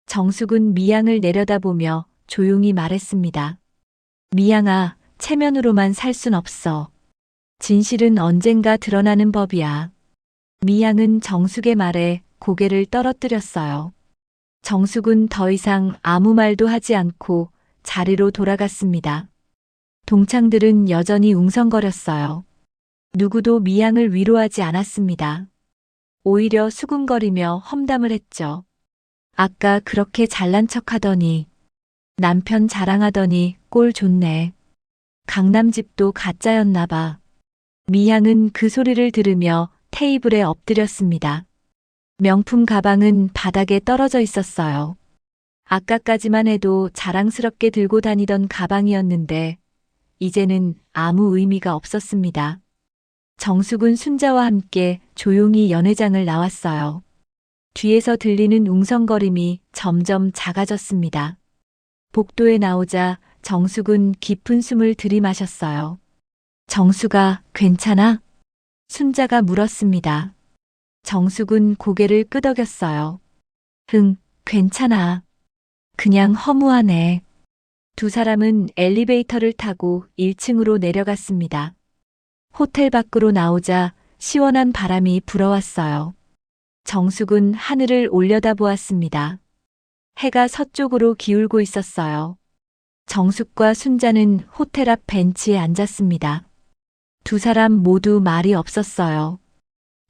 Speaker 1: 정숙은 미양을 내려다보며 조용히 말했습니다. 미양아, 체면으로만 살 순 없어. 진실은 언젠가 드러나는 법이야. 미양은 정숙의 말에 고개를 떨어뜨렸어요. 정숙은 더 이상 아무 말도 하지 않고 자리로 돌아갔습니다. 동창들은 여전히 웅성거렸어요. 누구도 미양을 위로하지 않았습니다. 오히려 수군거리며 험담을 했죠. 아까 그렇게 잘난 척 하더니, 남편 자랑하더니 꼴 좋네. 강남집도 가짜였나 봐. 미양은 그 소리를 들으며 테이블에 엎드렸습니다. 명품 가방은 바닥에 떨어져 있었어요. 아까까지만 해도 자랑스럽게 들고 다니던 가방이었는데, 이제는 아무 의미가 없었습니다. 정숙은 순자와 함께 조용히 연회장을 나왔어요. 뒤에서 들리는 웅성거림이 점점 작아졌습니다. 복도에 나오자 정숙은 깊은 숨을 들이마셨어요. 정숙아, 괜찮아? 순자가 물었습니다. 정숙은 고개를 끄덕였어요. 응, 괜찮아. 그냥 허무하네. 두 사람은 엘리베이터를 타고 1층으로 내려갔습니다. 호텔 밖으로 나오자 시원한 바람이 불어왔어요. 정숙은 하늘을 올려다보았습니다. 해가 서쪽으로 기울고 있었어요. 정숙과 순자는 호텔 앞 벤치에 앉았습니다. 두 사람 모두 말이 없었어요.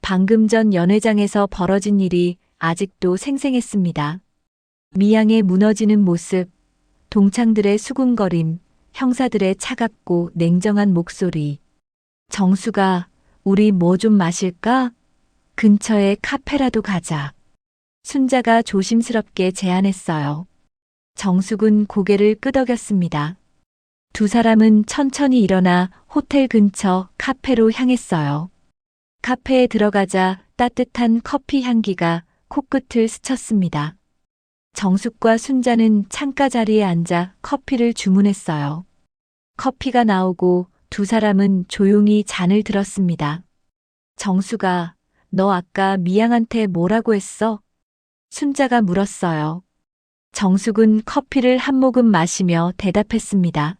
Speaker 1: 방금 전 연회장에서 벌어진 일이 아직도 생생했습니다. 미양의 무너지는 모습, 동창들의 수군거림, 형사들의 차갑고 냉정한 목소리. 정수가, 우리 뭐 좀 마실까? 근처에 카페라도 가자. 순자가 조심스럽게 제안했어요. 정숙은 고개를 끄덕였습니다. 두 사람은 천천히 일어나 호텔 근처 카페로 향했어요. 카페에 들어가자 따뜻한 커피 향기가 코끝을 스쳤습니다. 정숙과 순자는 창가 자리에 앉아 커피를 주문했어요. 커피가 나오고 두 사람은 조용히 잔을 들었습니다. 정수가, 너 아까 미양한테 뭐라고 했어? 순자가 물었어요. 정숙은 커피를 한 모금 마시며 대답했습니다.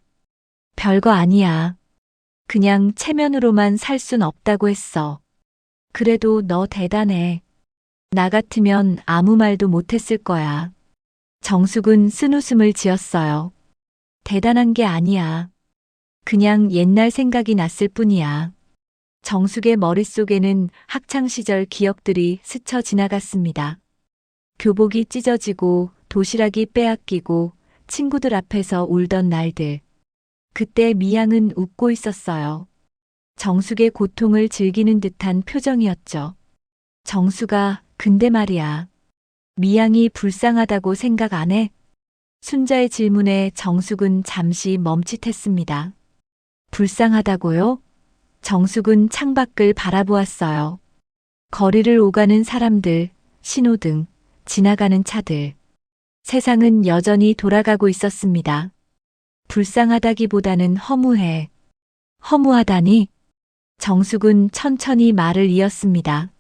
Speaker 1: 별거 아니야. 그냥 체면으로만 살 순 없다고 했어. 그래도 너 대단해. 나 같으면 아무 말도 못했을 거야. 정숙은 쓴웃음을 지었어요. 대단한 게 아니야. 그냥 옛날 생각이 났을 뿐이야. 정숙의 머릿속에는 학창시절 기억들이 스쳐 지나갔습니다. 교복이 찢어지고 도시락이 빼앗기고 친구들 앞에서 울던 날들. 그때 미양은 웃고 있었어요. 정숙의 고통을 즐기는 듯한 표정이었죠. 정숙아, 근데 말이야. 미양이 불쌍하다고 생각 안 해? 순자의 질문에 정숙은 잠시 멈칫했습니다. 불쌍하다고요? 정숙은 창밖을 바라보았어요. 거리를 오가는 사람들, 신호등, 지나가는 차들. 세상은 여전히 돌아가고 있었습니다. 불쌍하다기보다는 허무해. 허무하다니? 정숙은 천천히 말을 이었습니다.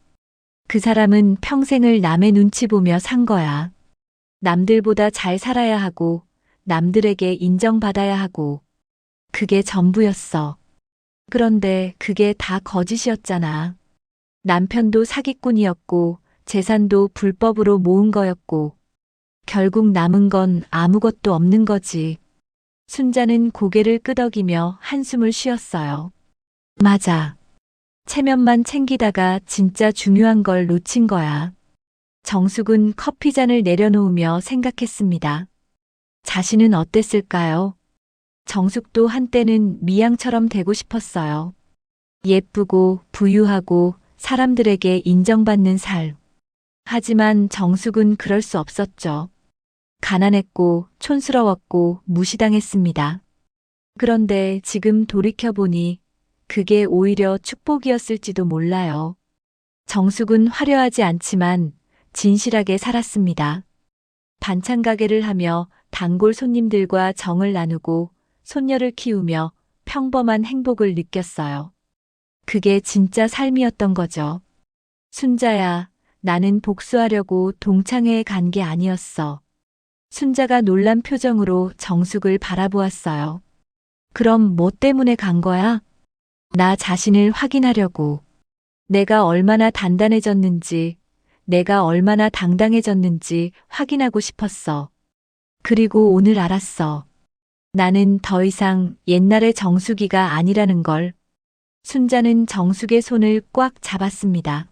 Speaker 1: 그 사람은 평생을 남의 눈치 보며 산 거야. 남들보다 잘 살아야 하고, 남들에게 인정받아야 하고. 그게 전부였어. 그런데 그게 다 거짓이었잖아. 남편도 사기꾼이었고, 재산도 불법으로 모은 거였고, 결국 남은 건 아무것도 없는 거지. 순자는 고개를 끄덕이며 한숨을 쉬었어요. 맞아. 체면만 챙기다가 진짜 중요한 걸 놓친 거야. 정숙은 커피잔을 내려놓으며 생각했습니다. 자신은 어땠을까요? 정숙도 한때는 미양처럼 되고 싶었어요. 예쁘고 부유하고 사람들에게 인정받는 삶. 하지만 정숙은 그럴 수 없었죠. 가난했고 촌스러웠고 무시당했습니다. 그런데 지금 돌이켜보니 그게 오히려 축복이었을지도 몰라요. 정숙은 화려하지 않지만 진실하게 살았습니다. 반찬 가게를 하며 단골 손님들과 정을 나누고 손녀를 키우며 평범한 행복을 느꼈어요. 그게 진짜 삶이었던 거죠. 순자야, 나는 복수하려고 동창회에 간 게 아니었어. 순자가 놀란 표정으로 정숙을 바라보았어요. 그럼 뭐 때문에 간 거야? 나 자신을 확인하려고. 내가 얼마나 단단해졌는지, 내가 얼마나 당당해졌는지 확인하고 싶었어. 그리고 오늘 알았어. 나는 더 이상 옛날의 정숙이가 아니라는 걸. 순자는 정숙의 손을 꽉 잡았습니다.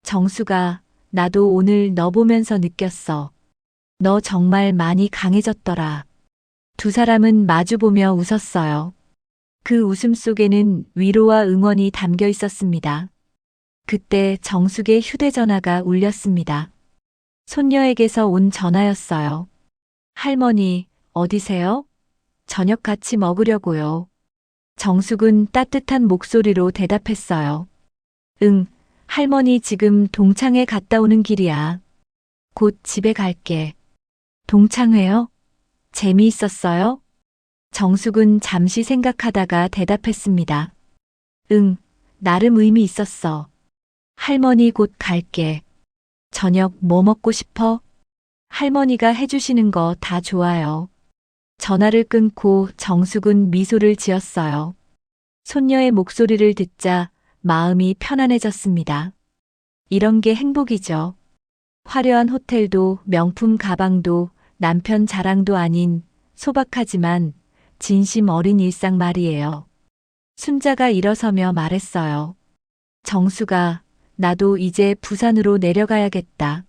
Speaker 1: 정숙아, 나도 오늘 너 보면서 느꼈어. 너 정말 많이 강해졌더라. 두 사람은 마주보며 웃었어요. 그 웃음 속에는 위로와 응원이 담겨 있었습니다. 그때 정숙의 휴대전화가 울렸습니다. 손녀에게서 온 전화였어요. 할머니, 어디세요? 저녁 같이 먹으려고요. 정숙은 따뜻한 목소리로 대답했어요. 응, 할머니 지금 동창회 갔다 오는 길이야. 곧 집에 갈게. 동창회요? 재미있었어요? 정숙은 잠시 생각하다가 대답했습니다. 응, 나름 의미 있었어. 할머니 곧 갈게. 저녁 뭐 먹고 싶어? 할머니가 해주시는 거 다 좋아요. 전화를 끊고 정숙은 미소를 지었어요. 손녀의 목소리를 듣자 마음이 편안해졌습니다. 이런 게 행복이죠. 화려한 호텔도 명품 가방도 남편 자랑도 아닌 소박하지만 진심 어린 일상 말이에요. 순자가 일어서며 말했어요. 정수가, 나도 이제 부산으로 내려가야겠다.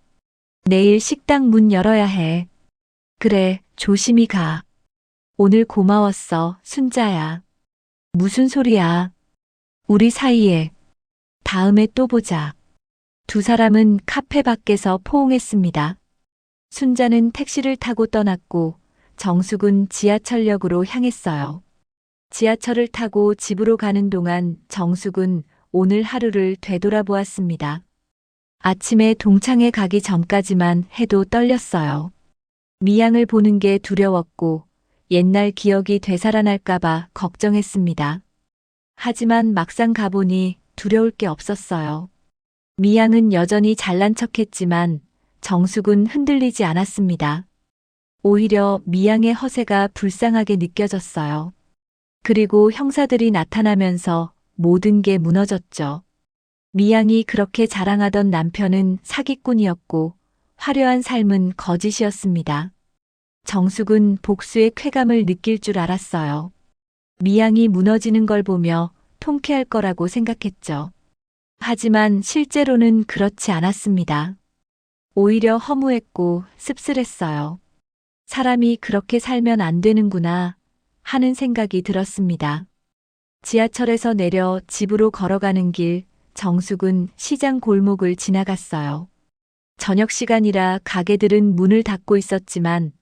Speaker 1: 내일 식당 문 열어야 해. 그래, 조심히 가. 오늘 고마웠어, 순자야. 무슨 소리야. 우리 사이에. 다음에 또 보자. 두 사람은 카페 밖에서 포옹했습니다. 순자는 택시를 타고 떠났고 정숙은 지하철역으로 향했어요. 지하철을 타고 집으로 가는 동안 정숙은 오늘 하루를 되돌아보았습니다. 아침에 동창회 가기 전까지만 해도 떨렸어요. 미양을 보는 게 두려웠고 옛날 기억이 되살아날까봐 걱정했습니다. 하지만 막상 가보니 두려울 게 없었어요. 미양은 여전히 잘난 척했지만 정숙은 흔들리지 않았습니다. 오히려 미양의 허세가 불쌍하게 느껴졌어요. 그리고 형사들이 나타나면서 모든 게 무너졌죠. 미양이 그렇게 자랑하던 남편은 사기꾼이었고 화려한 삶은 거짓이었습니다. 정숙은 복수의 쾌감을 느낄 줄 알았어요. 미양이 무너지는 걸 보며 통쾌할 거라고 생각했죠. 하지만 실제로는 그렇지 않았습니다. 오히려 허무했고 씁쓸했어요. 사람이 그렇게 살면 안 되는구나 하는 생각이 들었습니다. 지하철에서 내려 집으로 걸어가는 길, 정숙은 시장 골목을 지나갔어요. 저녁 시간이라 가게들은 문을 닫고 있었지만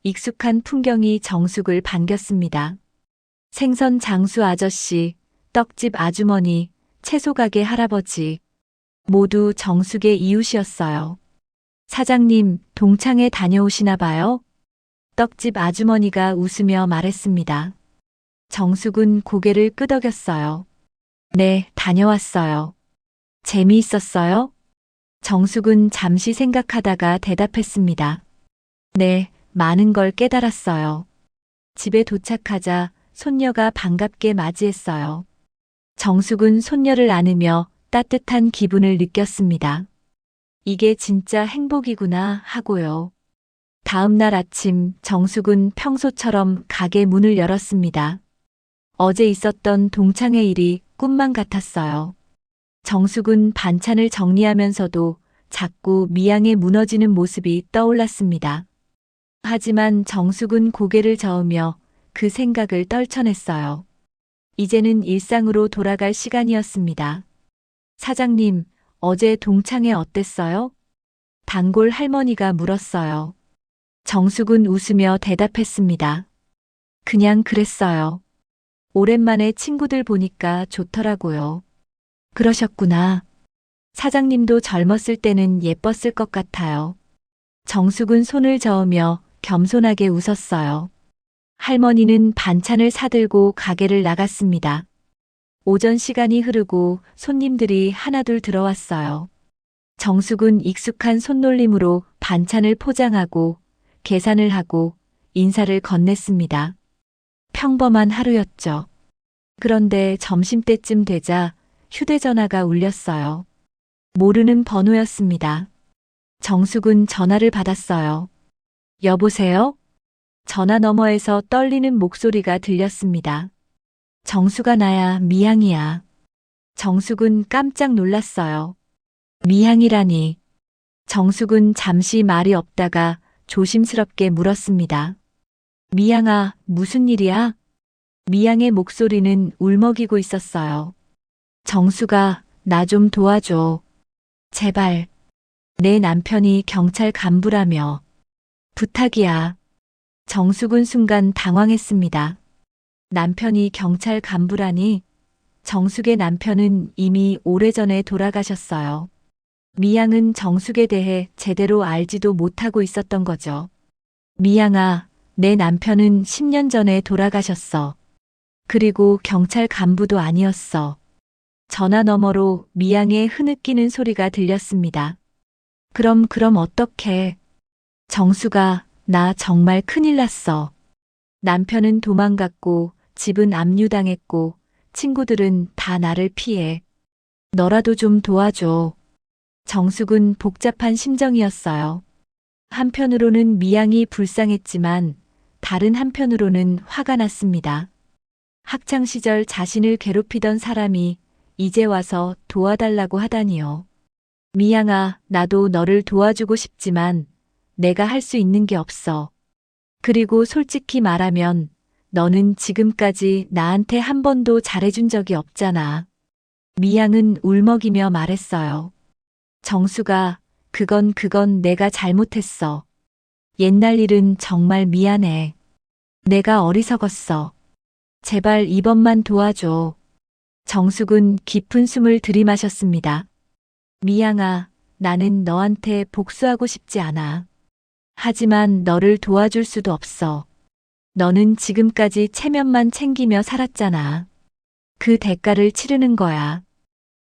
Speaker 1: 익숙한 풍경이 정숙을 반겼습니다. 생선 장수 아저씨, 떡집 아주머니, 채소가게 할아버지, 모두 정숙의 이웃이었어요. 사장님, 동창회 다녀오시나 봐요? 떡집 아주머니가 웃으며 말했습니다. 정숙은 고개를 끄덕였어요. 네, 다녀왔어요. 재미있었어요? 정숙은 잠시 생각하다가 대답했습니다. 네, 많은 걸 깨달았어요. 집에 도착하자 손녀가 반갑게 맞이했어요. 정숙은 손녀를 안으며 따뜻한 기분을 느꼈습니다. 이게 진짜 행복이구나 하고요. 다음 날 아침 정숙은 평소처럼 가게 문을 열었습니다. 어제 있었던 동창회 일이 꿈만 같았어요. 정숙은 반찬을 정리하면서도 자꾸 미양의 무너지는 모습이 떠올랐습니다. 하지만 정숙은 고개를 저으며 그 생각을 떨쳐냈어요. 이제는 일상으로 돌아갈 시간이었습니다. 사장님, 어제 동창회 어땠어요? 단골 할머니가 물었어요. 정숙은 웃으며 대답했습니다. 그냥 그랬어요. 오랜만에 친구들 보니까 좋더라고요. 그러셨구나. 사장님도 젊었을 때는 예뻤을 것 같아요. 정숙은 손을 저으며 겸손하게 웃었어요. 할머니는 반찬을 사들고 가게를 나갔습니다. 오전 시간이 흐르고 손님들이 하나둘 들어왔어요. 정숙은 익숙한 손놀림으로 반찬을 포장하고 계산을 하고 인사를 건넸습니다. 평범한 하루였죠. 그런데 점심때쯤 되자 휴대전화가 울렸어요. 모르는 번호였습니다. 정숙은 전화를 받았어요. 여보세요? 전화 너머에서 떨리는 목소리가 들렸습니다. 정수가 나야, 미향이야. 정숙은 깜짝 놀랐어요. 미향이라니. 정숙은 잠시 말이 없다가 조심스럽게 물었습니다. 미향아, 무슨 일이야? 미향의 목소리는 울먹이고 있었어요. 정수가, 나 좀 도와줘. 제발. 내 남편이 경찰 간부라며. 부탁이야. 정숙은 순간 당황했습니다. 남편이 경찰 간부라니? 정숙의 남편은 이미 오래전에 돌아가셨어요. 미양은 정숙에 대해 제대로 알지도 못하고 있었던 거죠. 미양아, 내 남편은 10년 전에 돌아가셨어. 그리고 경찰 간부도 아니었어. 전화 너머로 미양의 흐느끼는 소리가 들렸습니다. 그럼 어떡해. 정수가, 나 정말 큰일 났어. 남편은 도망갔고, 집은 압류당했고, 친구들은 다 나를 피해. 너라도 좀 도와줘. 정숙은 복잡한 심정이었어요. 한편으로는 미양이 불쌍했지만, 다른 한편으로는 화가 났습니다. 학창시절 자신을 괴롭히던 사람이 이제 와서 도와달라고 하다니요. 미양아, 나도 너를 도와주고 싶지만 내가 할 수 있는 게 없어. 그리고 솔직히 말하면 너는 지금까지 나한테 한 번도 잘해준 적이 없잖아. 미양은 울먹이며 말했어요. 정수가, 그건 내가 잘못했어. 옛날 일은 정말 미안해. 내가 어리석었어. 제발 이번만 도와줘. 정숙은 깊은 숨을 들이마셨습니다. 미양아, 나는 너한테 복수하고 싶지 않아. 하지만 너를 도와줄 수도 없어. 너는 지금까지 체면만 챙기며 살았잖아. 그 대가를 치르는 거야.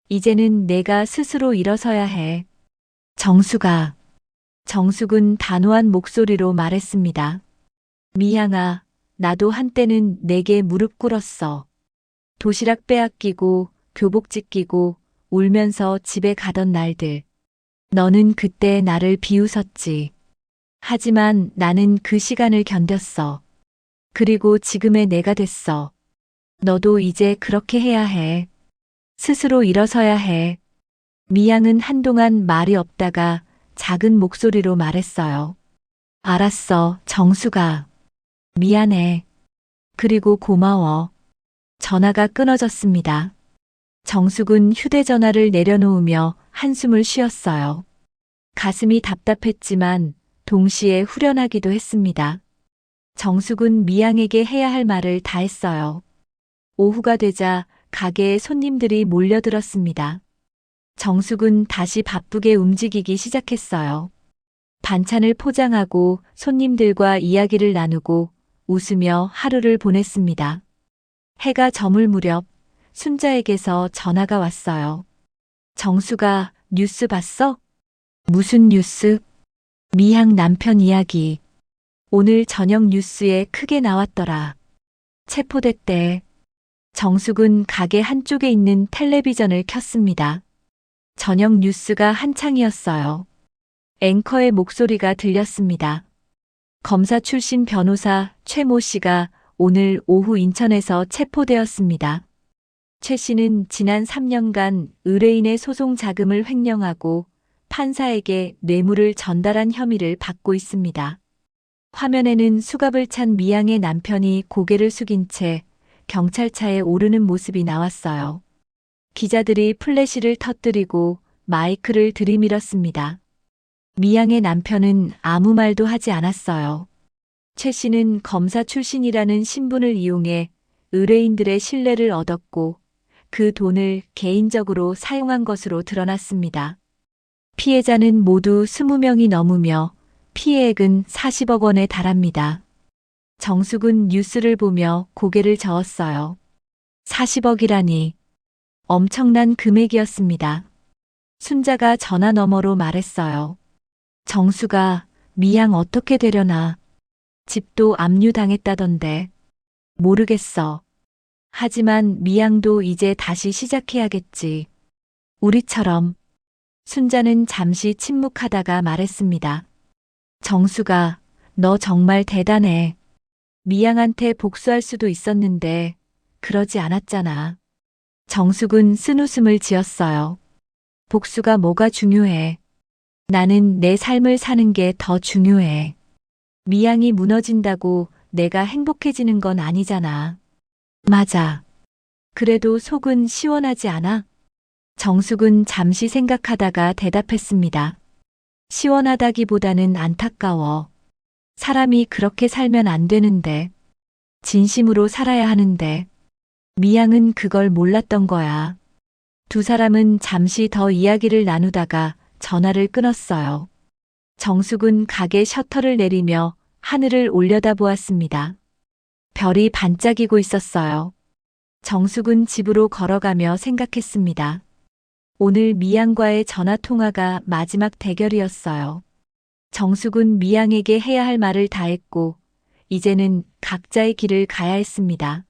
Speaker 1: 이제는 내가 스스로 일어서야 해. 정숙아. 정숙은 단호한 목소리로 말했습니다. 미양아, 나도 한때는 내게 무릎 꿇었어. 도시락 빼앗기고 교복 찢기고 울면서 집에 가던 날들. 너는 그때 나를 비웃었지. 하지만 나는 그 시간을 견뎠어. 그리고 지금의 내가 됐어. 너도 이제 그렇게 해야 해. 스스로 일어서야 해. 미양은 한동안 말이 없다가 작은 목소리로 말했어요. 알았어, 정수가. 미안해. 그리고 고마워. 전화가 끊어졌습니다. 정숙은 휴대전화를 내려놓으며 한숨을 쉬었어요. 가슴이 답답했지만 동시에 후련하기도 했습니다. 정숙은 미양에게 해야 할 말을 다 했어요. 오후가 되자 가게에 손님들이 몰려들었습니다. 정숙은 다시 바쁘게 움직이기 시작했어요. 반찬을 포장하고 손님들과 이야기를 나누고 웃으며 하루를 보냈습니다. 해가 저물 무렵 순자에게서 전화가 왔어요. 정수가, 뉴스 봤어? 무슨 뉴스? 미향 남편 이야기. 오늘 저녁 뉴스에 크게 나왔더라. 체포됐대. 정숙은 가게 한쪽에 있는 텔레비전을 켰습니다. 저녁 뉴스가 한창이었어요. 앵커의 목소리가 들렸습니다. 검사 출신 변호사 최모 씨가 오늘 오후 인천에서 체포되었습니다. 최 씨는 지난 3년간 의뢰인의 소송 자금을 횡령하고 판사에게 뇌물을 전달한 혐의를 받고 있습니다. 화면에는 수갑을 찬 미양의 남편이 고개를 숙인 채 경찰차에 오르는 모습이 나왔어요. 기자들이 플래시를 터뜨리고 마이크를 들이밀었습니다. 미양의 남편은 아무 말도 하지 않았어요. 최 씨는 검사 출신이라는 신분을 이용해 의뢰인들의 신뢰를 얻었고 그 돈을 개인적으로 사용한 것으로 드러났습니다. 피해자는 모두 20명이 넘으며 피해액은 40억 원에 달합니다. 정숙은 뉴스를 보며 고개를 저었어요. 40억이라니. 엄청난 금액이었습니다. 순자가 전화 너머로 말했어요. 정수가, 미양 어떻게 되려나. 집도 압류당했다던데. 모르겠어. 하지만 미양도 이제 다시 시작해야겠지. 우리처럼. 순자는 잠시 침묵하다가 말했습니다. 정수가, 너 정말 대단해. 미양한테 복수할 수도 있었는데, 그러지 않았잖아. 정숙은 쓴웃음을 지었어요. 복수가 뭐가 중요해. 나는 내 삶을 사는 게 더 중요해. 미양이 무너진다고 내가 행복해지는 건 아니잖아. 맞아. 그래도 속은 시원하지 않아? 정숙은 잠시 생각하다가 대답했습니다. 시원하다기보다는 안타까워. 사람이 그렇게 살면 안 되는데. 진심으로 살아야 하는데. 미양은 그걸 몰랐던 거야. 두 사람은 잠시 더 이야기를 나누다가 전화를 끊었어요. 정숙은 가게 셔터를 내리며 하늘을 올려다보았습니다. 별이 반짝이고 있었어요. 정숙은 집으로 걸어가며 생각했습니다. 오늘 미양과의 전화 통화가 마지막 대결이었어요. 정숙은 미양에게 해야 할 말을 다 했고, 이제는 각자의 길을 가야 했습니다.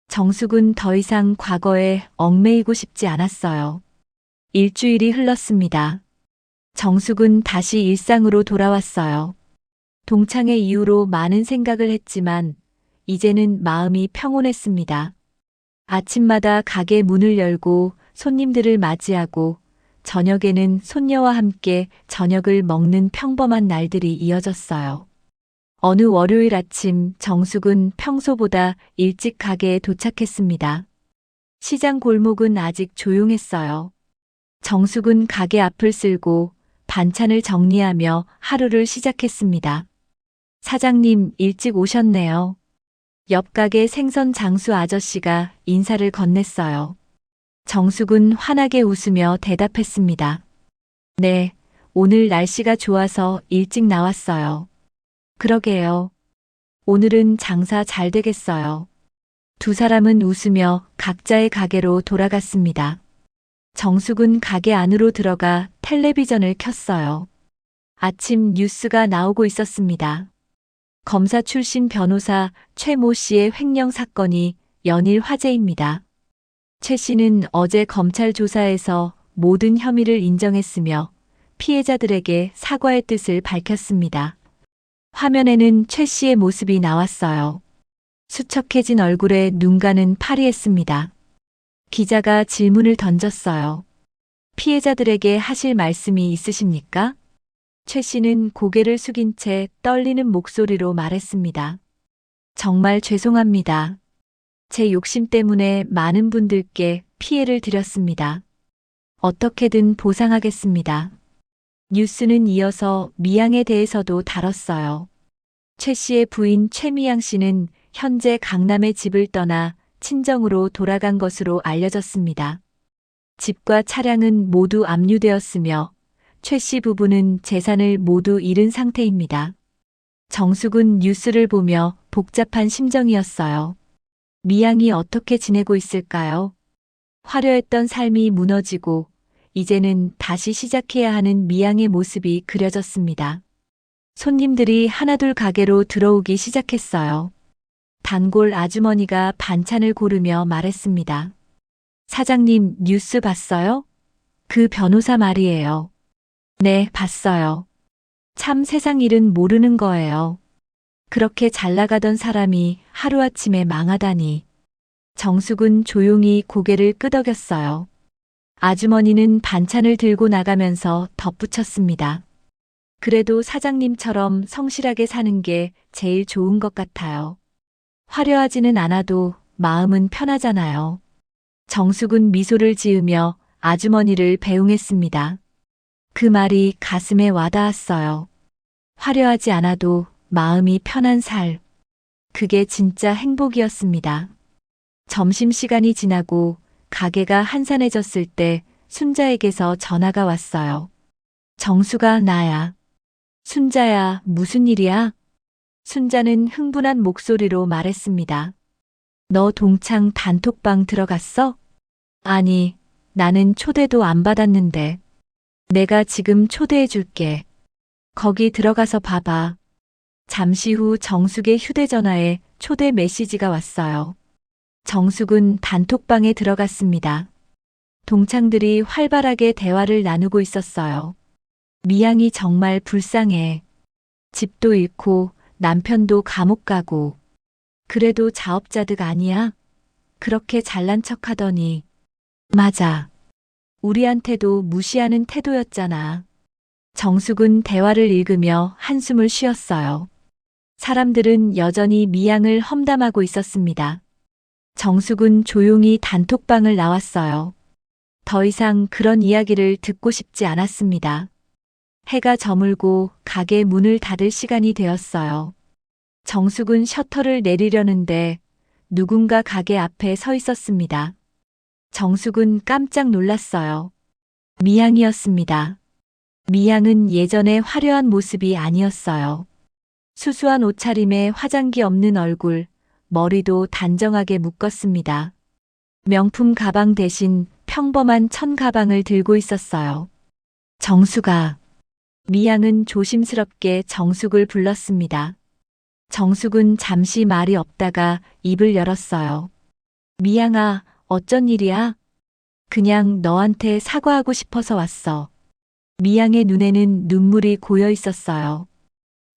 Speaker 1: 정숙은 더 이상 과거에 얽매이고 싶지 않았어요. 일주일이 흘렀습니다. 정숙은 다시 일상으로 돌아왔어요. 동창회 이후로 많은 생각을 했지만, 이제는 마음이 평온했습니다. 아침마다 가게 문을 열고 손님들을 맞이하고, 저녁에는 손녀와 함께 저녁을 먹는 평범한 날들이 이어졌어요. 어느 월요일 아침 정숙은 평소보다 일찍 가게에 도착했습니다. 시장 골목은 아직 조용했어요. 정숙은 가게 앞을 쓸고 반찬을 정리하며 하루를 시작했습니다. 사장님, 일찍 오셨네요. 옆 가게 생선 장수 아저씨가 인사를 건넸어요. 정숙은 환하게 웃으며 대답했습니다. 네, 오늘 날씨가 좋아서 일찍 나왔어요. 그러게요. 오늘은 장사 잘 되겠어요. 두 사람은 웃으며 각자의 가게로 돌아갔습니다. 정숙은 가게 안으로 들어가 텔레비전을 켰어요. 아침 뉴스가 나오고 있었습니다. 검사 출신 변호사 최모 씨의 횡령 사건이 연일 화제입니다. 최 씨는 어제 검찰 조사에서 모든 혐의를 인정했으며 피해자들에게 사과의 뜻을 밝혔습니다. 화면에는 최 씨의 모습이 나왔어요. 수척해진 얼굴에 눈가는 파리했습니다. 기자가 질문을 던졌어요. 피해자들에게 하실 말씀이 있으십니까? 최 씨는 고개를 숙인 채 떨리는 목소리로 말했습니다. 정말 죄송합니다. 제 욕심 때문에 많은 분들께 피해를 드렸습니다. 어떻게든 보상하겠습니다. 뉴스는 이어서 미양에 대해서도 다뤘어요. 최 씨의 부인 최미양 씨는 현재 강남의 집을 떠나 친정으로 돌아간 것으로 알려졌습니다. 집과 차량은 모두 압류되었으며 최 씨 부부는 재산을 모두 잃은 상태입니다. 정숙은 뉴스를 보며 복잡한 심정이었어요. 미양이 어떻게 지내고 있을까요? 화려했던 삶이 무너지고 이제는 다시 시작해야 하는 미양의 모습이 그려졌습니다. 손님들이 하나둘 가게로 들어오기 시작했어요. 단골 아주머니가 반찬을 고르며 말했습니다. 사장님, 뉴스 봤어요? 그 변호사 말이에요. 네, 봤어요. 참 세상 일은 모르는 거예요. 그렇게 잘 나가던 사람이 하루아침에 망하다니. 정숙은 조용히 고개를 끄덕였어요. 아주머니는 반찬을 들고 나가면서 덧붙였습니다. 그래도 사장님처럼 성실하게 사는 게 제일 좋은 것 같아요. 화려하지는 않아도 마음은 편하잖아요. 정숙은 미소를 지으며 아주머니를 배웅했습니다. 그 말이 가슴에 와닿았어요. 화려하지 않아도 마음이 편한 살. 그게 진짜 행복이었습니다. 점심시간이 지나고 가게가 한산해졌을 때 순자에게서 전화가 왔어요. 정수가 나야. 순자야, 무슨 일이야? 순자는 흥분한 목소리로 말했습니다. 너 동창 단톡방 들어갔어? 아니, 나는 초대도 안 받았는데. 내가 지금 초대해 줄게. 거기 들어가서 봐봐. 잠시 후 정숙의 휴대전화에 초대 메시지가 왔어요. 정숙은 단톡방에 들어갔습니다. 동창들이 활발하게 대화를 나누고 있었어요. 미양이 정말 불쌍해. 집도 잃고 남편도 감옥 가고. 그래도 자업자득 아니야? 그렇게 잘난 척 하더니. 맞아. 우리한테도 무시하는 태도였잖아. 정숙은 대화를 읽으며 한숨을 쉬었어요. 사람들은 여전히 미양을 험담하고 있었습니다. 정숙은 조용히 단톡방을 나왔어요. 더 이상 그런 이야기를 듣고 싶지 않았습니다. 해가 저물고 가게 문을 닫을 시간이 되었어요. 정숙은 셔터를 내리려는데 누군가 가게 앞에 서 있었습니다. 정숙은 깜짝 놀랐어요. 미양이었습니다. 미양은 예전의 화려한 모습이 아니었어요. 수수한 옷차림에 화장기 없는 얼굴, 머리도 단정하게 묶었습니다. 명품 가방 대신 평범한 천 가방을 들고 있었어요. 정숙아. 미양은 조심스럽게 정숙을 불렀습니다. 정숙은 잠시 말이 없다가 입을 열었어요. 미양아, 어쩐 일이야? 그냥 너한테 사과하고 싶어서 왔어. 미양의 눈에는 눈물이 고여 있었어요.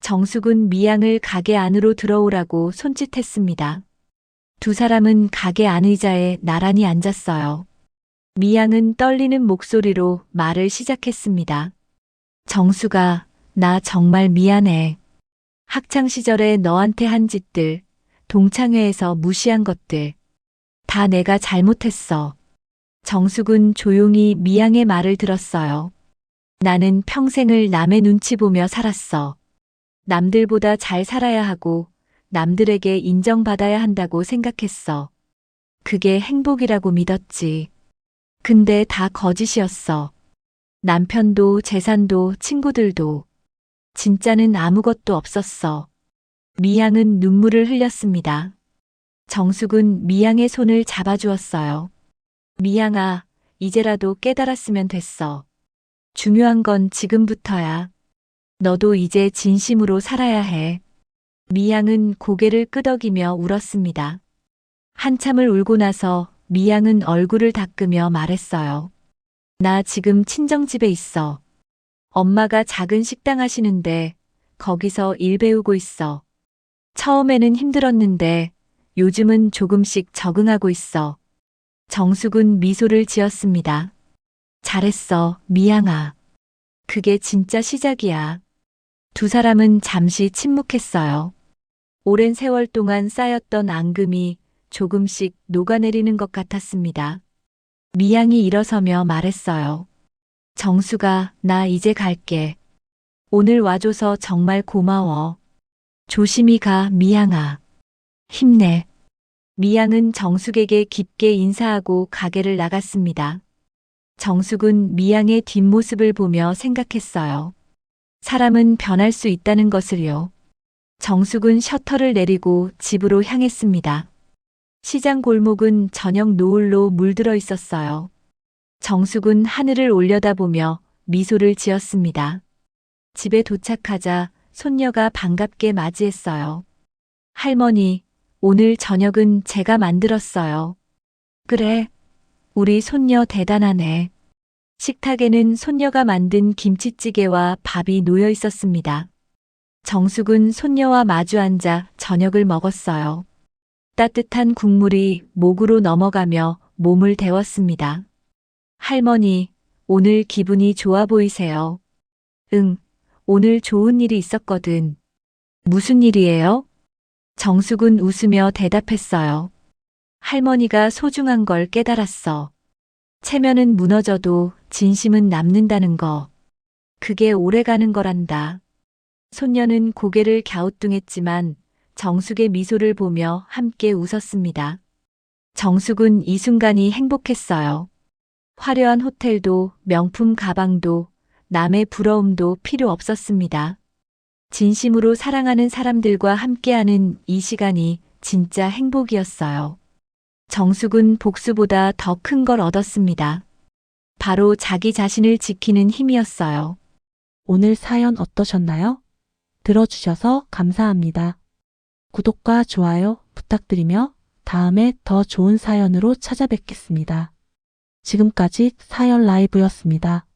Speaker 1: 정숙은 미양을 가게 안으로 들어오라고 손짓했습니다. 두 사람은 가게 안 의자에 나란히 앉았어요. 미양은 떨리는 목소리로 말을 시작했습니다. 정숙아, 나 정말 미안해. 학창 시절에 너한테 한 짓들, 동창회에서 무시한 것들, 다 내가 잘못했어. 정숙은 조용히 미양의 말을 들었어요. 나는 평생을 남의 눈치 보며 살았어. 남들보다 잘 살아야 하고 남들에게 인정받아야 한다고 생각했어. 그게 행복이라고 믿었지. 근데 다 거짓이었어. 남편도 재산도 친구들도. 진짜는 아무것도 없었어. 미양은 눈물을 흘렸습니다. 정숙은 미양의 손을 잡아주었어요. 미양아, 이제라도 깨달았으면 됐어. 중요한 건 지금부터야. 너도 이제 진심으로 살아야 해. 미양은 고개를 끄덕이며 울었습니다. 한참을 울고 나서 미양은 얼굴을 닦으며 말했어요. 나 지금 친정집에 있어. 엄마가 작은 식당 하시는데 거기서 일 배우고 있어. 처음에는 힘들었는데 요즘은 조금씩 적응하고 있어. 정숙은 미소를 지었습니다. 잘했어, 미양아. 그게 진짜 시작이야. 두 사람은 잠시 침묵했어요. 오랜 세월 동안 쌓였던 앙금이 조금씩 녹아내리는 것 같았습니다. 미양이 일어서며 말했어요. 정숙아, 나 이제 갈게. 오늘 와줘서 정말 고마워. 조심히 가, 미양아. 힘내. 미양은 정숙에게 깊게 인사하고 가게를 나갔습니다. 정숙은 미양의 뒷모습을 보며 생각했어요. 사람은 변할 수 있다는 것을요. 정숙은 셔터를 내리고 집으로 향했습니다. 시장 골목은 저녁 노을로 물들어 있었어요. 정숙은 하늘을 올려다보며 미소를 지었습니다. 집에 도착하자 손녀가 반갑게 맞이했어요. 할머니, 오늘 저녁은 제가 만들었어요. 그래, 우리 손녀 대단하네. 식탁에는 손녀가 만든 김치찌개와 밥이 놓여 있었습니다. 정숙은 손녀와 마주 앉아 저녁을 먹었어요. 따뜻한 국물이 목으로 넘어가며 몸을 데웠습니다. 할머니, 오늘 기분이 좋아 보이세요? 응, 오늘 좋은 일이 있었거든. 무슨 일이에요? 정숙은 웃으며 대답했어요. 할머니가 소중한 걸 깨달았어. 체면은 무너져도 진심은 남는다는 거. 그게 오래가는 거란다. 손녀는 고개를 갸우뚱했지만 정숙의 미소를 보며 함께 웃었습니다. 정숙은 이 순간이 행복했어요. 화려한 호텔도 명품 가방도 남의 부러움도 필요 없었습니다. 진심으로 사랑하는 사람들과 함께하는 이 시간이 진짜 행복이었어요. 정숙은 복수보다 더 큰 걸 얻었습니다. 바로 자기 자신을 지키는 힘이었어요.
Speaker 2: 오늘 사연 어떠셨나요? 들어주셔서 감사합니다. 구독과 좋아요 부탁드리며 다음에 더 좋은 사연으로 찾아뵙겠습니다. 지금까지 사연 라이브였습니다.